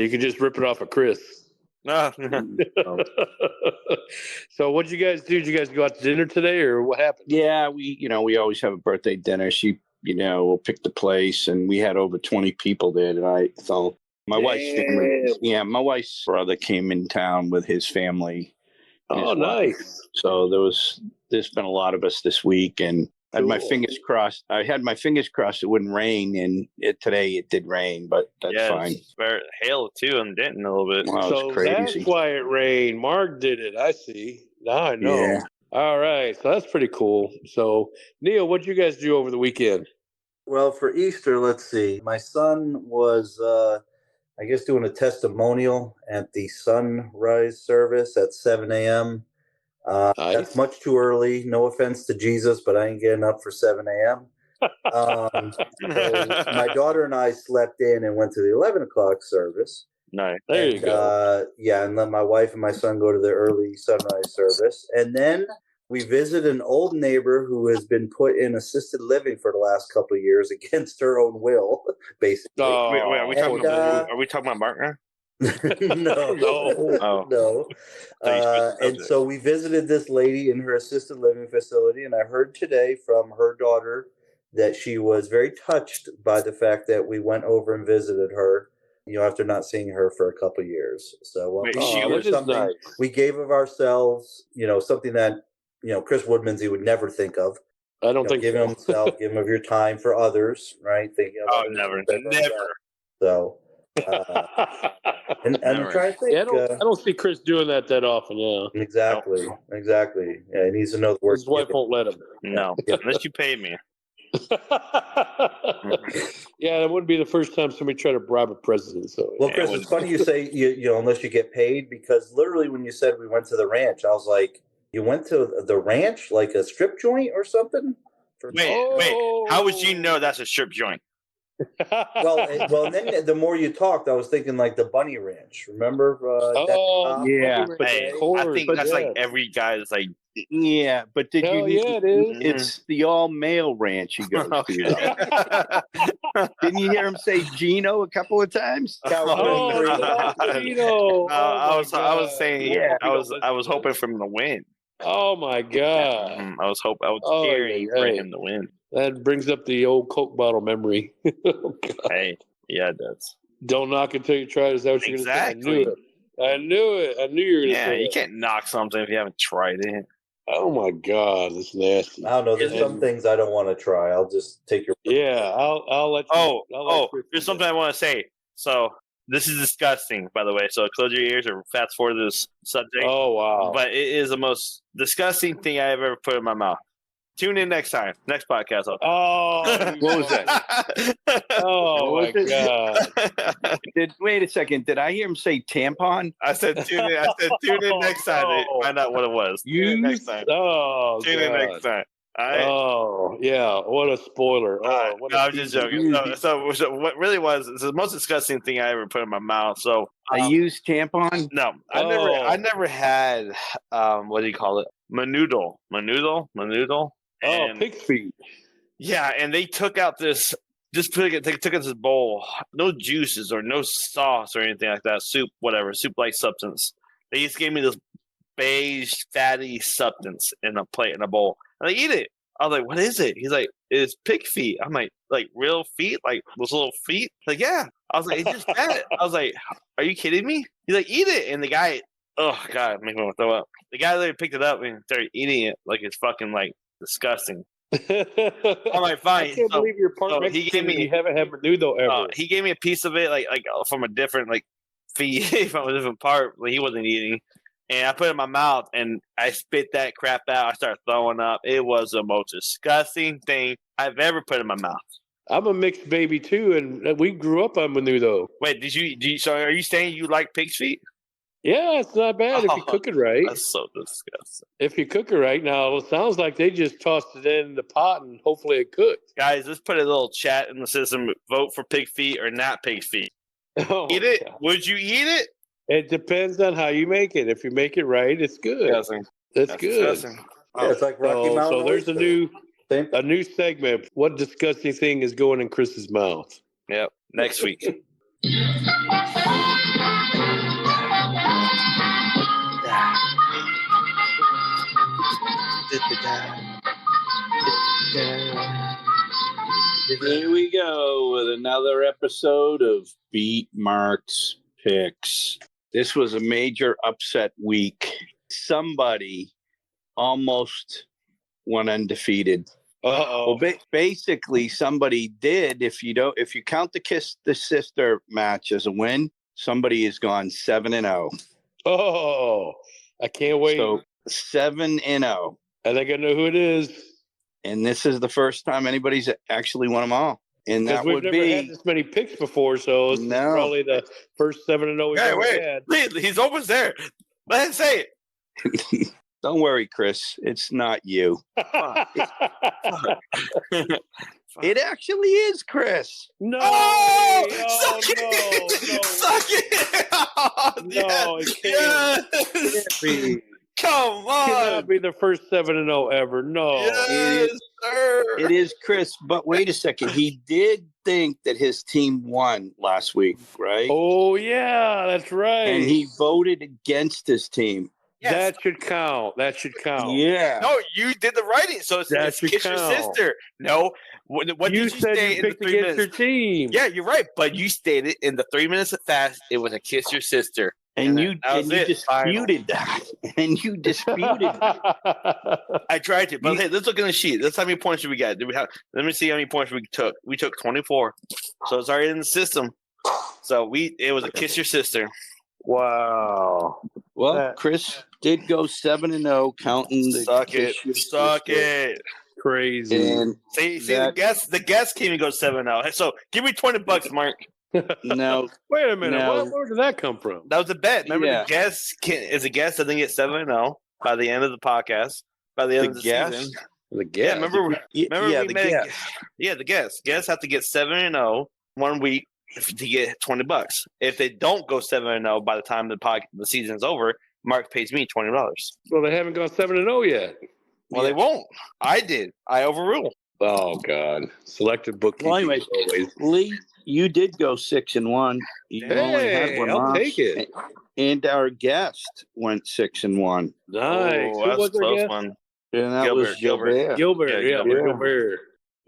you can just rip it off of Chris. No. So what'd you guys do? Did you guys go out to dinner today, or what happened? Yeah, we always have a birthday dinner. She, we'll pick the place, and we had over 20 people there tonight. So my wife's family, my wife's brother came in town with his family. Oh, nice. So there's been a lot of us this week, and I had my fingers crossed. It wouldn't rain, and today it did rain, but that's fine. Hail too in Denton a little bit. Wow, So crazy. that's why it rained. Mark did it. I see. Now I know. Yeah. All right. So that's pretty cool. So, Neil, what'd you guys do over the weekend? Well, for Easter, let's see. My son was, I guess, doing a testimonial at the sunrise service at 7 a.m. Nice. That's much too early. No offense to Jesus, but I ain't getting up for 7 a.m. So my daughter and I slept in and went to the 11 o'clock service. Nice. There you go. And let my wife and my son go to the early sunrise service. And then we visited an old neighbor who has been put in assisted living for the last couple of years against her own will, basically. Oh, Wait, are we talking about Mark? No. And so we visited this lady in her assisted living facility, and I heard today from her daughter that she was very touched by the fact that we went over and visited her, after not seeing her for a couple of years. So we gave of ourselves, something that, Chris Woodman's he would never think of. I don't think give so. himself, give him of your time for others, right? Thinking of others, never. So, and I'm trying to think. Yeah, I don't see Chris doing that often. Yeah, exactly. Yeah, he needs to know the word. His wife won't let him. No, unless you pay me. Yeah, it wouldn't be the first time somebody tried to bribe a president. So, well, Chris, it's funny you say unless you get paid, because literally when you said we went to the ranch, I was like, you went to the ranch, like a strip joint or something? Wait. How would you know that's a strip joint? well, and then the more you talked, I was thinking like the Bunny Ranch. Remember? Yeah. I think that's like every guy is like. Yeah, but did you? Yeah, it is. It's the all-male ranch he goes to. Didn't you hear him say Gino a couple of times? Gino! I was saying, yeah, I was hoping for him to win. Oh my God! I was cheering for him to win. That brings up the old Coke bottle memory. Oh, hey, yeah, it does. Don't knock until you try it. Is that what you're going to say? I knew it. I knew you were going to say you that. can't knock something if you haven't tried it. Oh my God, that's nasty. I don't know. There's some things I don't want to try. I'll just take your. Yeah, I'll let you. There's something I want to say. So this is disgusting, by the way. So close your ears or fast forward this subject. Oh wow! But it is the most disgusting thing I've ever put in my mouth. Tune in next time. Next podcast. Oh, what was that? Oh my God! Wait a second. Did I hear him say tampon? I said tune in. I said tune in next time to find out what it was. Tune in next time. Oh, tune in next time. All right. Oh yeah! What a spoiler! Oh, what no, I'm just joking. So what really was it's the most disgusting thing I ever put in my mouth. So I used tampon. No, I never had what do you call it? Menudo. Oh, pig's feet. Yeah, and they took out this. They took out this bowl, no juices or no sauce or anything like that. Soup-like substance. They just gave me this beige, fatty substance in a plate in a bowl. And I eat it. I was like, "What is it?" He's like, "It's pig feet." I'm like real feet, like those little feet. Like, yeah. I was like, "It's just fat." I was like, "Are you kidding me?" He's like, "Eat it." And the guy, oh God, make me want to throw up. The guy literally picked it up and started eating it like it's fucking like disgusting. I'm like, fine. I can't believe you're part Mexican and you haven't had menudo ever. He gave me a piece of it, like from a different feet, from a different part. Like he wasn't eating, and I put it in my mouth and I spit that crap out. I started throwing up. It was the most disgusting thing I've ever put in my mouth. I'm a mixed baby too, and we grew up on menudo. Wait, did you? So are you saying you like pig's feet? Yeah, it's not bad if you cook it right. That's so disgusting. If you cook it right. Now, it sounds like they just tossed it in the pot and hopefully it cooked. Guys, let's put a little chat in the system. Vote for pig feet or not pig feet. Eat it? God. Would you eat it? It depends on how you make it. If you make it right, it's good. That's good. Yeah, it's like Rocky Mountain. So there's a new segment. What disgusting thing is going in Chris's mouth? Yep. Next week. Here we go with another episode of Beat Mark's Picks. This was a major upset week. Somebody almost went undefeated. Uh-oh. Well, basically, somebody did. If you count the Kiss the Sister match as a win, somebody has gone 7-0. Oh, I can't wait. So 7-0. I think I know who it is. And this is the first time anybody's actually won them all. And that would be. We've never had this many picks before, so it's probably the first 7-0 we've ever had. Wait, he's almost there. Let him say it. Don't worry, Chris. It's not you. It actually is Chris. No. Suck it. Suck it. Oh, no, it can't be. Come on. It cannot be the first 7-0 ever. No. Yes, sir. It is Chris, but wait a second. He did think that his team won last week, right? Oh, yeah, that's right. And he voted against his team. Yes. That should count. Yeah. No, you did the writing, so it's Kiss Your Sister. No. What did you say you picked against your team. Yeah, you're right, but you stated in the 3 minutes of fast, it was a Kiss Your Sister. And you disputed that. And you disputed that. I tried to. But hey, let's look at the sheet. Let's see how many points we got. Let me see how many points we took. We took 24. So it's already in the system. So it was a Kiss Your Sister. Wow. Well, Chris did go 7-0, counting the Suck it. Crazy. And see the guest can't even go 7-0. So give me $20, Mark. No. Wait a minute. No. Where did that come from? That was a bet. Remember, the guest is a guest doesn't get 7-0 by the end of the podcast. By the end of the season. The guest. Yeah, remember the guest. Yeah, the guest. Guests have to get 7-0 1 week to get $20. If they don't go 7-0 by the time the season's over, Mark pays me $20. Well, they haven't gone 7-0 yet. Well, they won't. I did. I overruled. Oh God! Selective bookkeeping. Well, anyway, Lee, you did go 6-1. You only had one I'll loss. take it. And our guest went 6-1. Nice. Oh, that's a close one. And that was Gilbert. Gilbert.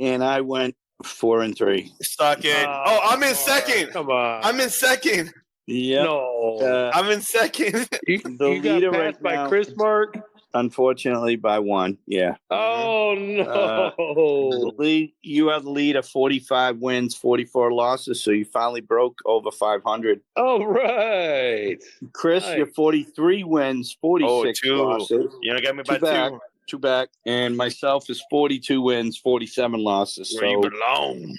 And I went 4-3. Suck it. I'm in second. Come on. I'm in second. Yeah. No. I'm in second. You got passed by Chris, Mark? Unfortunately, by one. Yeah. Oh no! Lee, you have the lead of 45 wins, 44 losses, so you finally broke over 500. All right, Chris, nice. you're 43 wins, 46 two. losses. You know, got me by two. Two back, and myself is 42 wins, 47 losses. Where you belong.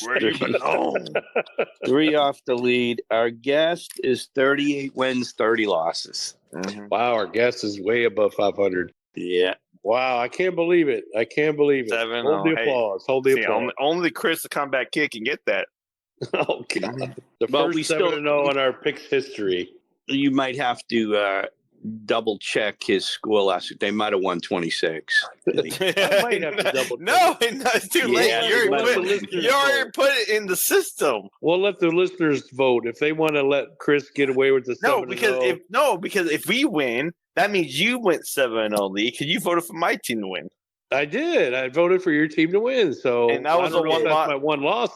Where do you belong? 3 off the lead. Our guest is 38 wins, 30 losses. Mm-hmm. Wow, our guest is way above 500. Yeah. Wow, I can't believe it. 7. Hold the applause. Hold the applause. Only Chris, the comeback kid, can get that. Oh God! The Well, first we 7-0 in our picks history. You might have to double check his score last week. They might have won 26. I might have to double check. No, it's too late. Yeah, You you already put it in the system. We'll let the listeners vote if they want to let Chris get away with the 7-0. Because if we win, that means you went 7-0, Lee, because you voted for my team to win. I did. I voted for your team to win. So and that was my one loss.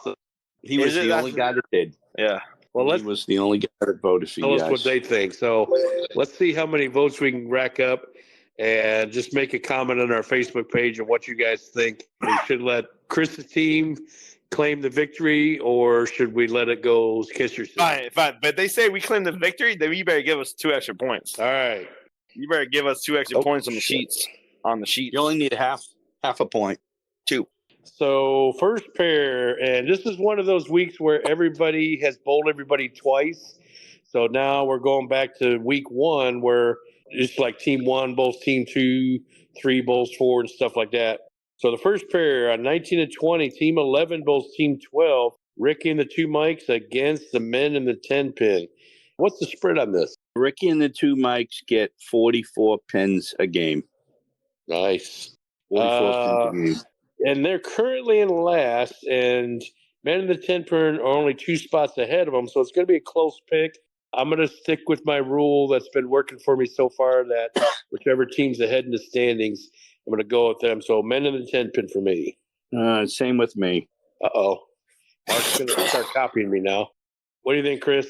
He was the only guy that did. Yeah. Well, he was the only guy that voted for you guys. Tell us what they think. So let's see how many votes we can rack up, and just make a comment on our Facebook page of what you guys think. We should let Chris's team claim the victory, or should we let it go kiss yourself? Fine. But they say we claim the victory, then you better give us 2 extra points. All right. You better give us 2 extra points on the sheets. You only need half a point. 2. So first pair, and this is one of those weeks where everybody has bowled everybody twice. So now we're going back to week 1 where it's like team 1 bowls team 2, 3 bowls 4, and stuff like that. So the first pair on 19 and 20, team 11 bowls team 12. Ricky and the 2 mics against the men in the 10 pin. What's the spread on this? Ricky and the 2 mics get 44 pins a game. Nice. 44 pins a game. And they're currently in last, and men in the 10 pin are only 2 spots ahead of them, so it's going to be a close pick. I'm going to stick with my rule that's been working for me so far, that whichever team's ahead in the standings, I'm going to go with them. So men in the 10 pin for me. Same with me. Uh-oh. Mark's going to start copying me now. What do you think, Chris?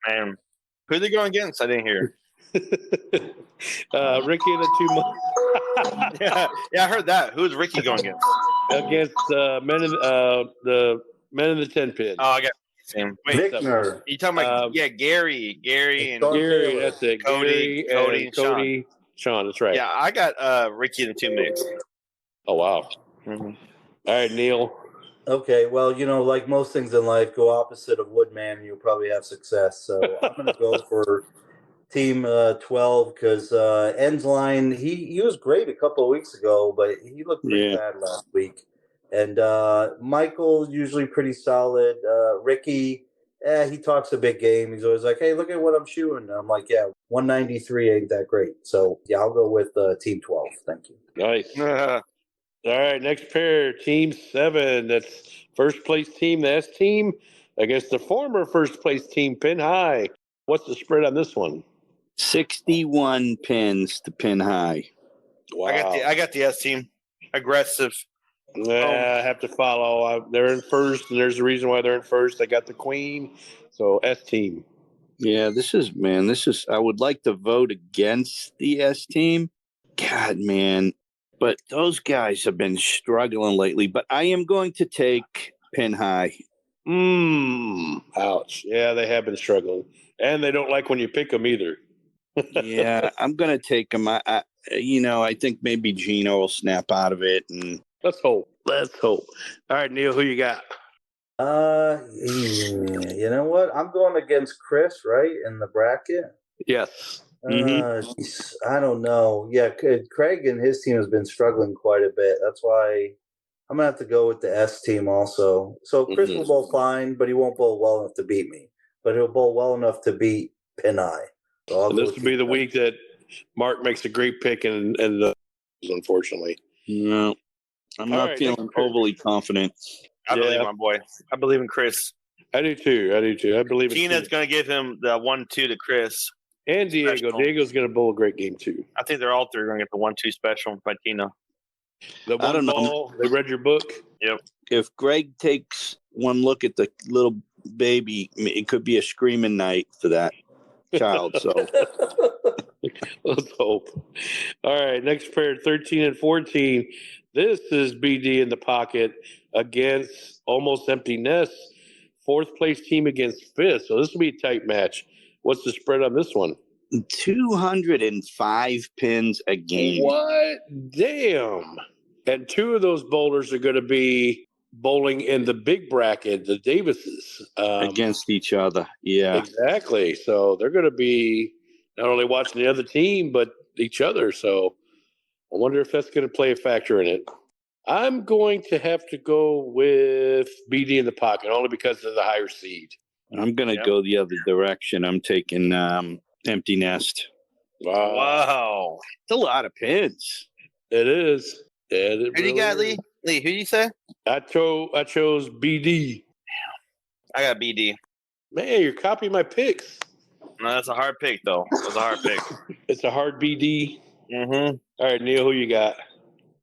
Man, who are they going against? I didn't hear. Ricky and the 2 mics. Yeah, I heard that. Who's Ricky going against? Against the men in the 10 pin. Oh, I got him. Wait, you talking about Gary and Gary, that's it. Cody and Sean, that's right. Yeah, I got Ricky and the 2 mix. Oh wow. Mm-hmm. All right, Neil. Okay, well, like most things in life, go opposite of Woodman, you'll probably have success. So I'm going to go for team 12 because Ensline, he was great a couple of weeks ago, but he looked pretty bad last week. And Michael's usually pretty solid. Ricky, he talks a big game. He's always like, hey, look at what I'm shooting. And I'm like, yeah, 193 ain't that great. So, yeah, I'll go with team 12. Thank you. Nice. All right, next pair, team 7. That's first place team, the S team, against the former first place team, Pin High. What's the spread on this one? 61 pins to Pin High. Wow. I got the S team. Aggressive. I have to follow. They're in first, and there's a reason why they're in first. I got the queen, so S team. Yeah, this is, I would like to vote against the S team. God, man. But those guys have been struggling lately. But I am going to take Pin High. Ouch. Yeah, they have been struggling. And they don't like when you pick them either. Yeah, I'm going to take them. I think maybe Gino will snap out of it. And Let's hope. All right, Neil, who you got? You know what? I'm going against Chris, right, in the bracket? Yes. I don't know. Yeah, Craig and his team has been struggling quite a bit. That's why I'm going to have to go with the S team also. So Chris will bowl fine, but he won't bowl well enough to beat me. But he'll bowl well enough to beat Pinai. So this will be the week that Mark makes a great pick, and unfortunately. No, I'm not feeling overly confident. I believe my boy. I believe in Chris. I do too. I believe in Tina's going to give him the 1-2 to Chris. And Diego. Special. Diego's going to bowl a great game, too. I think they're all 3 going to get the 1-2 special by Tina. I don't know. They read your book? Yep. If Greg takes one look at the little baby, it could be a screaming night for that child. So Let's hope. All right, next pair, 13 and 14. This is BD in the pocket against Almost Empty Nest. Fourth place team against fifth. So this will be a tight match. What's the spread on this one? 205 pins a game. What? Damn. And two of those bowlers are going to be bowling in the big bracket, the Davises. Against each other. Yeah. Exactly. So they're going to be not only watching the other team, but each other. So I wonder if that's going to play a factor in it. I'm going to have to go with BD in the pocket, only because of the higher seed. I'm going to go the other direction. I'm taking Empty Nest. Wow. It's a lot of pins. It is. Who do you got, Lee? Lee, who do you say? I chose BD. I got BD. Man, you're copying my picks. No, that's a hard pick, though. That's a hard pick. It's a hard BD. Mm-hmm. All right, Neil, who you got?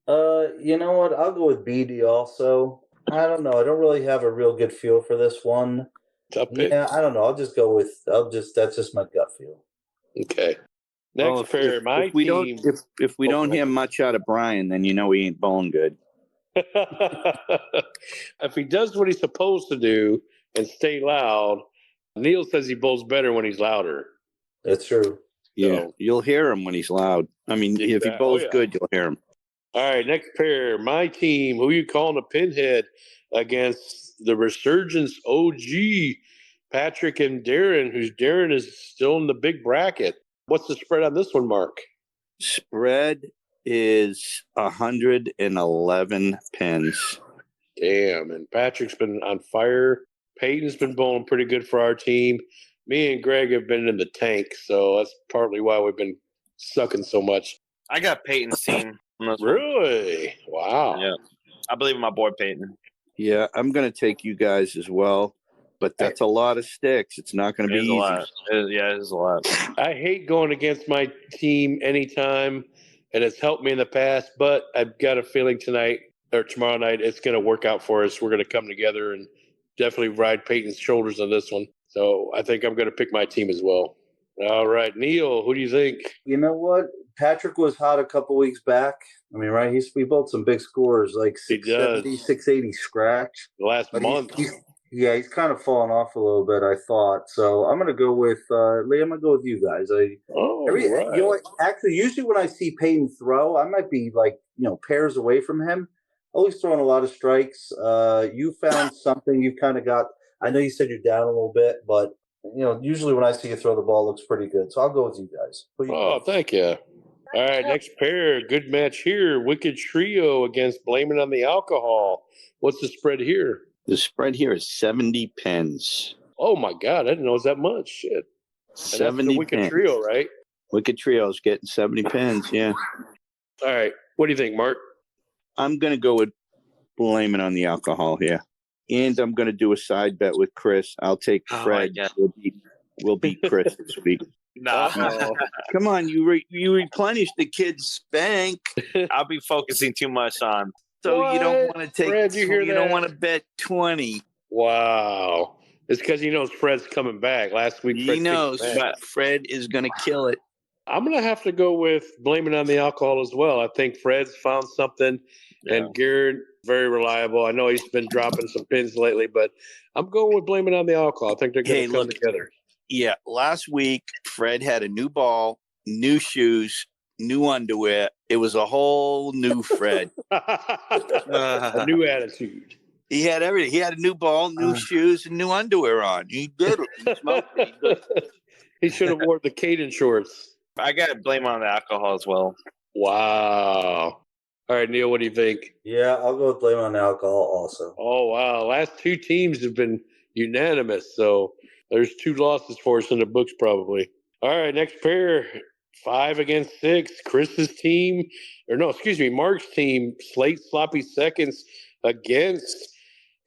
You know what? I'll go with BD also. I don't know. I don't really have a real good feel for this one. Tough pick. Yeah, I don't know. That's just my gut feel. Okay. Next pair, my team. If we don't hear much out of Brian, then you know he ain't bowling good. If he does what he's supposed to do and stay loud, Neil says he bowls better when he's louder. That's true. Yeah, so, you'll hear him when he's loud. I mean, if he bowls good, you'll hear him. All right, next pair, my team. Who you calling a pinhead against the Resurgence OG, Patrick and Darren, who's Darren is still in the big bracket. What's the spread on this one, Mark? Spread is 111 pins. Damn, and Patrick's been on fire. Peyton's been bowling pretty good for our team. Me and Greg have been in the tank, so that's partly why we've been sucking so much. I got Peyton's team. Really? Wow. Yeah. I believe in my boy Peyton. Yeah, I'm going to take you guys as well. But that's a lot of sticks. It's not going to be easy. A lot. It is a lot. I hate going against my team anytime, and it's helped me in the past, but I've got a feeling tonight or tomorrow night it's going to work out for us. We're going to come together and definitely ride Peyton's shoulders on this one. So I think I'm going to pick my team as well. All right, Neil, who do you think? You know what? Patrick was hot a couple weeks back. I mean, right? We bowled some big scores, like 670, 680 scratch. The last month. He's kind of fallen off a little bit, I thought. So I'm going to go with Lee. I'm going to go with you guys. Right. You know what? Actually, usually when I see Peyton throw, I might be pairs away from him. Always throwing a lot of strikes. You found something. You've kind of got. I know you said you're down a little bit, but usually when I see you throw the ball, it looks pretty good. So I'll go with you guys. Thank you. All right, next pair. Good match here. Wicked Trio against Blaming on the Alcohol. What's the spread here? The spread here is 70 pins. Oh, my God. I didn't know it was that much. Shit. 70 the Wicked pins. Trio, right? Wicked Trio's getting 70 pins, yeah. All right. What do you think, Mark? I'm going to go with Blaming on the Alcohol here. And I'm going to do a side bet with Chris. I'll take Fred. We'll beat Chris this week. No. Come on, you replenish the kid's spank. I'll be focusing too much on. So what? You don't want to take. Fred, you don't want to bet 20. Wow, it's because he knows Fred's coming back. Last week, he knows, but Fred is going to kill it. I'm going to have to go with Blaming on the Alcohol as well. I think Fred's found something, and Garrett very reliable. I know he's been dropping some pins lately, but I'm going with Blaming on the Alcohol. I think they're going to come together. Yeah, last week Fred had a new ball, new shoes, new underwear. It was a whole new Fred. A new attitude. He had everything. He had a new ball, new shoes, and new underwear on. He did it. He smoked it. He should have worn the Caden shorts. I got to blame on the alcohol as well. Wow. All right, Neil, what do you think? Yeah, I'll go with blame on the alcohol also. Oh, wow. Last two teams have been unanimous, so there's 2 losses for us in the books probably. All right, next pair, 5 against 6. Chris's team, Mark's team, Slate Sloppy Seconds against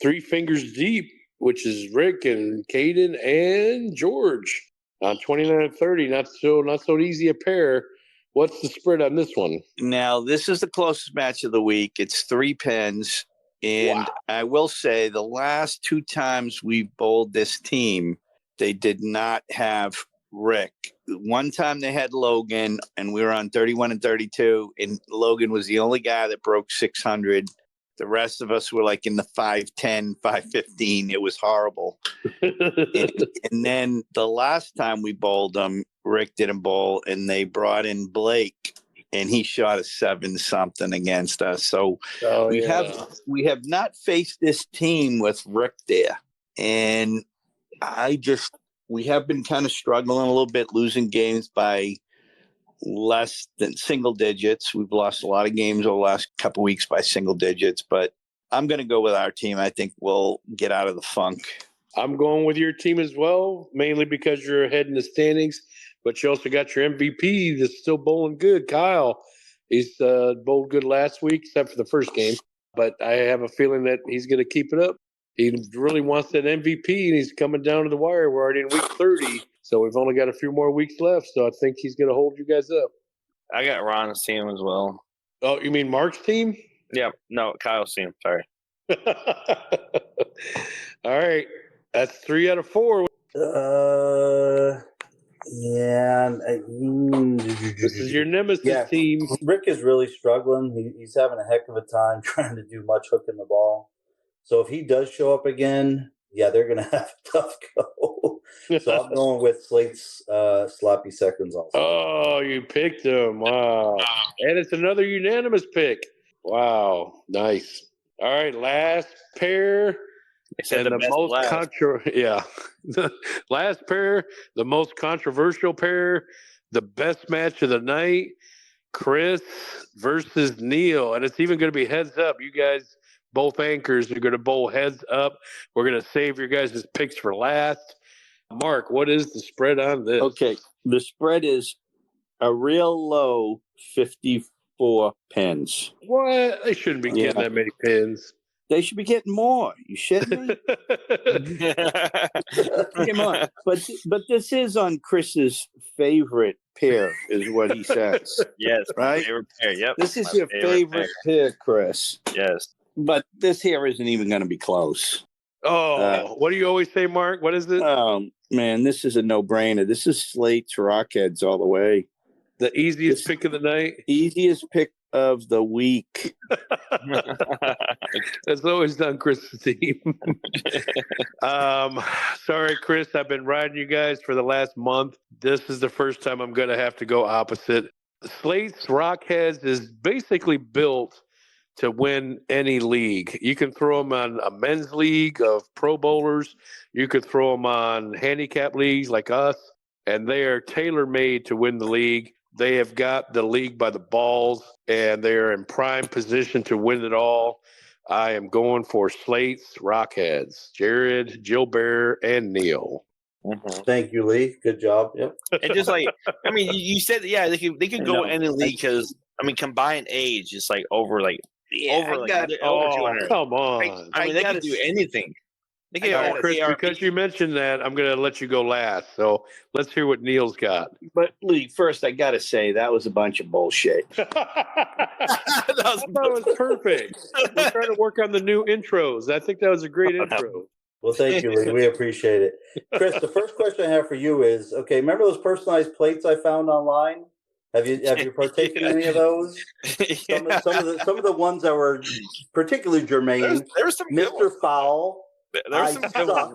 Three Fingers Deep, which is Rick and Caden and George. On 29 and 30, not so easy a pair. What's the spread on this one? Now, this is the closest match of the week. It's 3 pins. And I will say the last 2 times we bowled this team, they did not have Rick. One time they had Logan, and we were on 31 and 32, and Logan was the only guy that broke 600. The rest of us were like in the 510, 515. It was horrible. and then the last time we bowled them, Rick didn't bowl, and they brought in Blake, and he shot a 7-something against us. So we have not faced this team with Rick there. And we have been kind of struggling a little bit, losing games by less than single digits. We've lost a lot of games over the last couple of weeks by single digits, but I'm going to go with our team. I think we'll get out of the funk. I'm going with your team as well, mainly because you're ahead in the standings, but you also got your MVP that's still bowling good, Kyle. He's bowled good last week, except for the first game, but I have a feeling that he's going to keep it up. He really wants that MVP, and he's coming down to the wire. We're already in week 30, so we've only got a few more weeks left, so I think he's going to hold you guys up. I got Ron's team as well. Oh, you mean Mark's team? Yeah, no, Kyle's team. Sorry. All right. That's 3 out of 4. Yeah. This is your nemesis team. Rick is really struggling. He's having a heck of a time trying to do much hooking the ball. So if he does show up again, they're going to have a tough go. So I'm going with Slate's sloppy seconds also. Oh, you picked him. Wow. And it's another unanimous pick. Wow. Nice. All right. Last pair. And the most last pair, the most controversial pair, the best match of the night, Chris versus Neil. And it's even going to be heads up. You guys, both anchors, are going to bowl heads up. We're going to save your guys' picks for last. Mark, what is the spread on this? Okay. The spread is a real low 54 pins. What? They shouldn't be getting that many pins. They should be getting more. You shitting me? Come on. But this is on Chris's favorite pair, is what he says. Yes, right? Favorite pair. Yep. This is your favorite pair, Chris. Yes. But this here isn't even going to be close. Oh, what do you always say, Mark? What is it? Man, this is a no-brainer. This is Slate's Rockheads all the way. The easiest pick of the night? Easiest pick of the week. That's always done Chris's team. Sorry, Chris. I've been riding you guys for the last month. This is the first time I'm going to have to go opposite. Slate's Rockheads is basically built to win any league. You can throw them on a men's league of pro bowlers. You could throw them on handicap leagues like us, and they are tailor-made to win the league. They have got the league by the balls, and they are in prime position to win it all. I am going for Slate's Rockheads, Jared, Gilbert, and Neil. Mm-hmm. Thank you, Lee. Good job. Yep. And just like, I mean, you said, they could go in any league because, I mean, combined age is like over 200. Come on. I mean, they can do anything. Chris, because you mentioned that, I'm going to let you go last. So let's hear what Neil's got. But, Lee, first, I got to say, that was a bunch of bullshit. That was perfect. We're trying to work on the new intros. I think that was a great intro. Well, thank you, Lee. We appreciate it. Chris, the first question I have for you is, okay, remember those personalized plates I found online? Have you partaken in any of those? Some of the ones that were particularly germane. There was some Mr. Fowl. There were some good ones.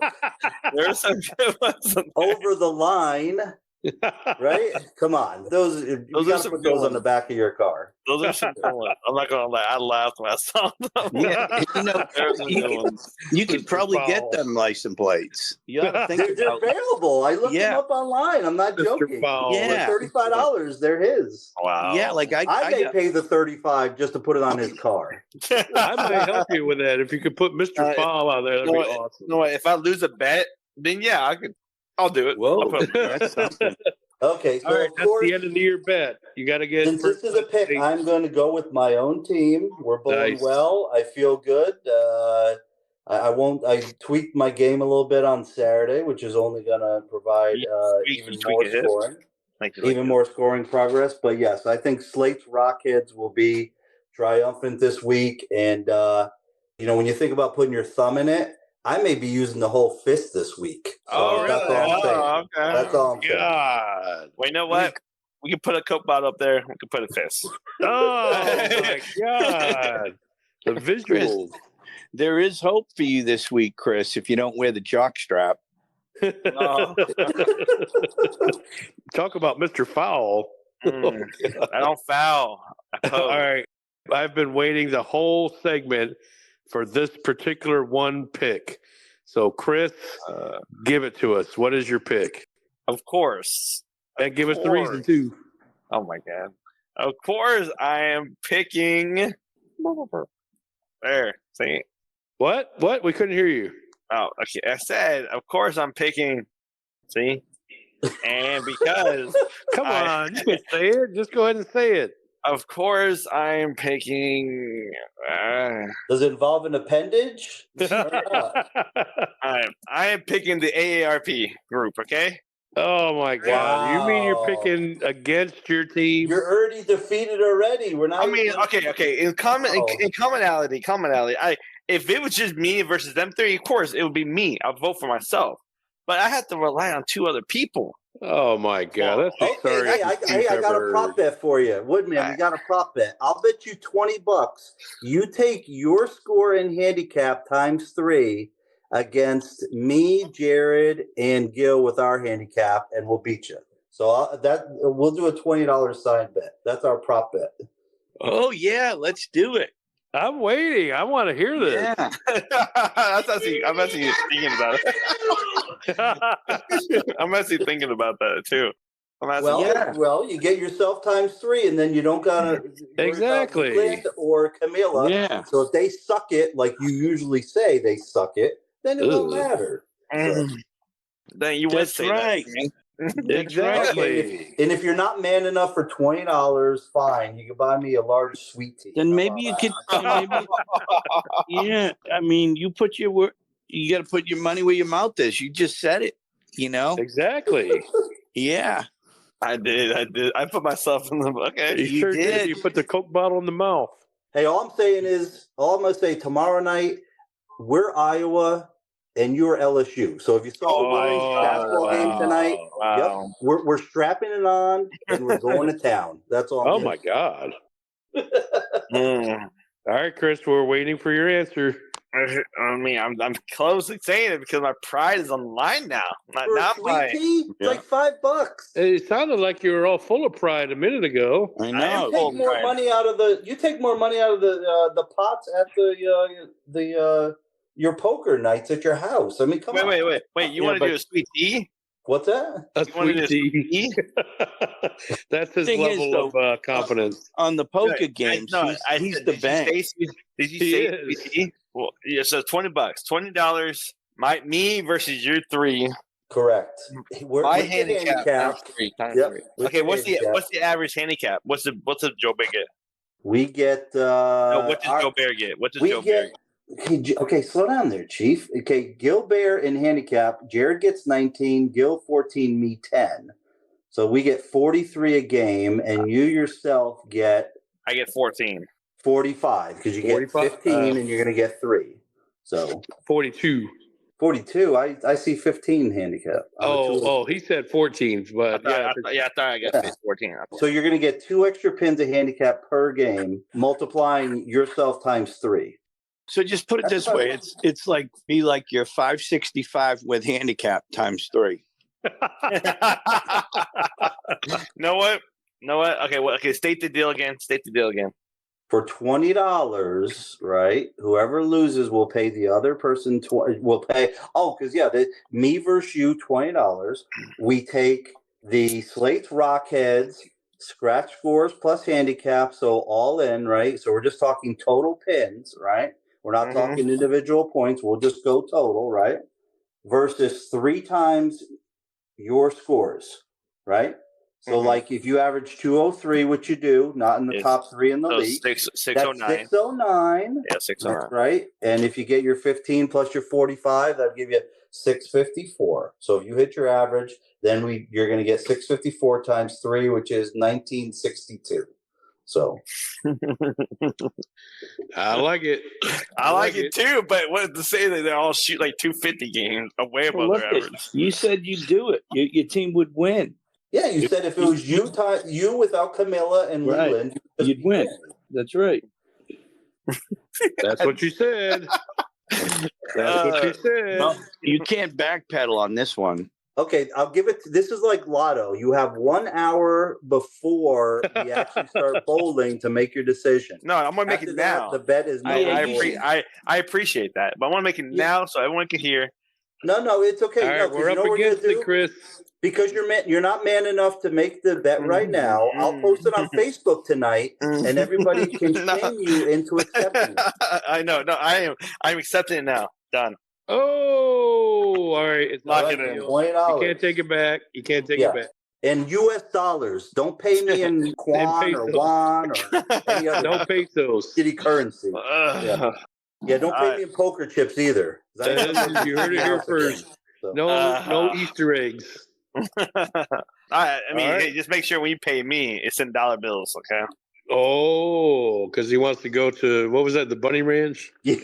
There were some good ones. Over the line. Right? Come on. Those you got to put those on the back of your car. Those are some good ones. I'm not going to lie. I laughed when I saw them. Yeah, you could probably get them license plates. You gotta think they're available. I looked them up online. I'm not joking. Yeah. For $35, they're his. Wow. Yeah, like I may pay the $35 just to put it on his car. I might help you with that. If you could put Mr. Fowl on there, that'd be awesome. No, if I lose a bet, then I could. I'll do it. Whoa, that's something. Okay, so all right, that's the end of the year bet. You got to get. Since this is a pick, I'm going to go with my own team. We're bowling well. I feel good. I won't. I tweaked my game a little bit on Saturday, which is only going to provide even more scoring progress. But yes, I think Slate's Rockheads will be triumphant this week. And when you think about putting your thumb in it, I may be using the whole fist this week. So that's all I'm saying. Okay. That's all I'm saying. God. Well, you know what? We can put a Coke bottle up there. We can put a fist. Oh my God. The visuals. There is hope for you this week, Chris, if you don't wear the jock strap. Oh. Talk about Mr. Foul. I don't foul. All right. I've been waiting the whole segment for this particular one pick. So, Chris, give it to us. What is your pick? Of course. And give us the reason, too. Oh, my God. Of course, I am picking. There. See? What? We couldn't hear you. Oh, okay. I said, of course, I'm picking. See? And because. Come on. You can say it. Just go ahead and say it. Of course, I'm picking. Does it involve an appendage? I am picking the AARP group, okay? Oh, my God. Wow. You mean you're picking against your team? You're already defeated already. We're not. I mean, okay. In commonality. If it was just me versus them three, of course it would be me. I'll vote for myself. But I have to rely on two other people. Oh my God, that's the sorriest Hey, I got a prop bet for you, Woodman. We got a prop bet. I'll bet you $20. You take your score in handicap times 3 against me, Jared, and Gil with our handicap, and we'll beat you. So we'll do a $20 side bet. That's our prop bet. Oh yeah, let's do it. I'm waiting. I want to hear this. Yeah. I'm actually thinking about it. I'm actually thinking about that too. Well, you get yourself times 3, and then you don't gotta exactly Clint or Camilla. Yeah. So if they suck it, like you usually say, they suck it, then it won't matter. So. Then you would say right. that. Exactly. And if you're not man enough for $20, fine. You can buy me a large sweet tea. Then maybe you could. Yeah, I mean, you got to put your money where your mouth is. You just said it. You know exactly. Yeah, I did. I put myself in the okay. You sure did. You put the Coke bottle in the mouth. Hey, all I'm gonna say tomorrow night we're Iowa. And you're LSU. So if you saw my basketball game tonight, wow. We're strapping it on and we're going to town. That's all. Oh my God. All right, Chris, we're waiting for your answer. I mean, I'm closely saying it because my pride is on the line now. Not my tea, like $5. It sounded like you were all full of pride a minute ago. I know. You take more money out of the pots at the your poker nights at your house. I mean, come on. Wait. You want to do a sweet tea? What's that? A sweet tea. That's his level of confidence. On the poker games, he's the bank. Did you say sweet tea? Well, yeah, so $20. $20. Me versus your 3. Correct. My handicap. Three. Okay, what's the average handicap? What's the Joe Bear get? We get. What does Joe Bear get? What does Joe Bear get? Okay, slow down there, Chief. Okay, Gilbert in handicap. Jared gets 19, Gil 14, me 10. So we get 43 a game, and you yourself get. I get 14. 45 because you get 15, and you're going to get 3. So 42. 42. I see 15 handicap. He said 14, but I thought I got 14. So you're going to get 2 extra pins of handicap per game, multiplying yourself times 3. So just put it this way: it's like your 565 with handicap times 3. Know what? Okay. State the deal again. For $20, right? Whoever loses will pay the other person. Will pay. Me versus you, $20. We take the Slate's Rockheads scratch scores plus handicap, so all in, right? So we're just talking total pins, right? We're not talking individual points. We'll just go total, right? Versus 3 times your scores, right? So, like, if you average 203, which you do, not in the top 3 in the league. 609. That's 609. Yeah, 609. That's right. And if you get your 15 plus your 45, that'd give you 654. So if you hit your average, then you're going to get 654 times 3, which is 1962. So I like it. I like it too, but what to say that they all shoot like 250 games, way above Well, their look, average. you said you'd do it. Your team would win. Yeah, you said if it was you without Camilla and Right. Leland, You'd win. That's right. That's what you said. That's what you said. No, you can't backpedal on this one. Okay, I'll give it. This is like Lotto. You have 1 hour before we actually start bowling to make your decision. No, I'm gonna make After it that, now. the bet is I appreciate that, but I want to make it now so everyone can hear. No, it's okay. All right, no, we're up against it, Chris. Because you're not man enough to make the bet right now. I'll post it on Facebook tonight, and everybody can shame you into accepting it. I know. No, I'm accepting it now. Done. Oh, all right. It's Lock not it in. You can't take it back. You can't take it back. In U.S. dollars. Don't pay me in Kwan or Won or any other. No pesos. City currency. Yeah, don't pay me in poker chips either. You heard it here first. So. No Easter eggs. I mean, hey, just make sure when you pay me, it's in dollar bills, okay? Oh, because he wants to go to, what was that, the Bunny Ranch? Yeah.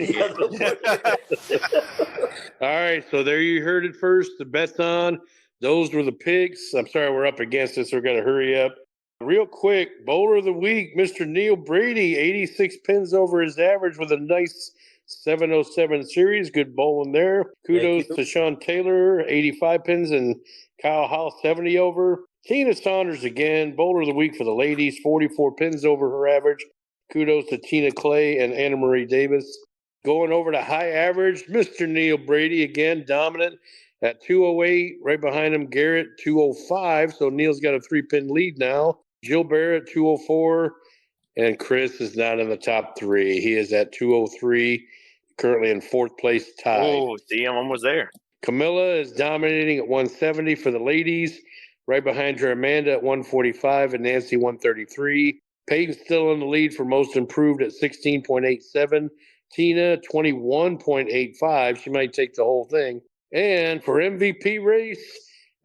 All right, so there you heard it first. The bet's on. Those were the picks. I'm sorry we're up against this. We're going to hurry up. Real quick, bowler of the week, Mr. Neil Brady, 86 pins over his average with a nice 707 series. Good bowling there. Kudos to Sean Taylor, 85 pins, and Kyle House, 70 over. Tina Saunders again, bowler of the week for the ladies, 44 pins over her average. Kudos to Tina Clay and Anna Marie Davis. Going over to high average, Mr. Neil Brady again, dominant at 208. Right behind him, Garrett, 205. So Neil's got a 3-pin lead now. Gilbert at 204. And Chris is not in the top 3. He is at 203, currently in 4th place tied. Oh, damn, almost there. Camilla is dominating at 170 for the ladies. Right behind her, Amanda at 145 and Nancy 133. Peyton's still in the lead for most improved at 16.87. Tina 21.85. She might take the whole thing. And for MVP race,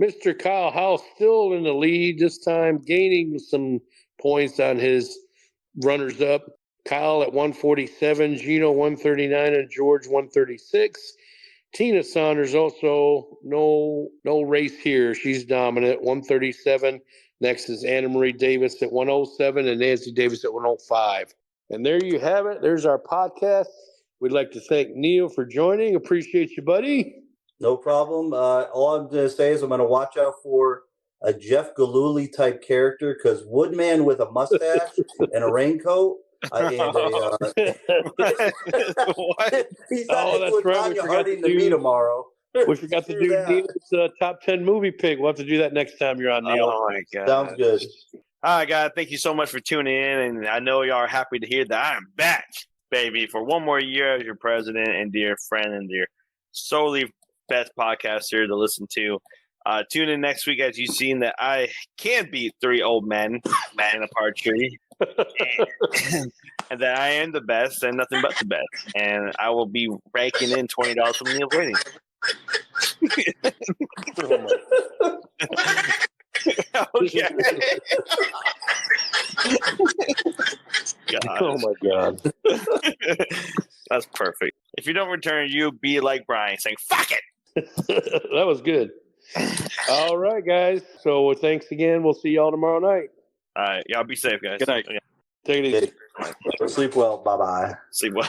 Mr. Kyle House still in the lead, this time gaining some points on his runners up. Kyle at 147, Gino 139, and George 136. Tina Saunders also no race here. She's dominant, 137. Next is Anna Marie Davis at 107 and Nancy Davis at 105. And there you have it. There's our podcast. We'd like to thank Neil for joining. Appreciate you, buddy. No problem. All I'm going to say is I'm going to watch out for a Jeff Gillooly type character because Woodman with a mustache and a raincoat. What? He's not that's right. Tanya Harding to me tomorrow. We forgot to do Neil's top 10 movie pick. We'll have to do that next time you're on, Neil. Oh, my God. Sounds good. All right, guys. Thank you so much for tuning in. And I know y'all are happy to hear that I'm back, baby, for one more year as your president and dear friend and dear solely best podcaster to listen to. Tune in next week as you've seen that I can beat 3 old men in a par tree. And that I am the best and nothing but the best. And I will be raking in $20 from Neil Brady. Okay. God. Oh, my God. That's perfect. If you don't return, you be like Brian saying, fuck it. That was good. All right, guys. So thanks again. We'll see y'all tomorrow night. All right. Y'all be safe, guys. Good night. Take it easy. Sleep well. Bye-bye. Sleep well.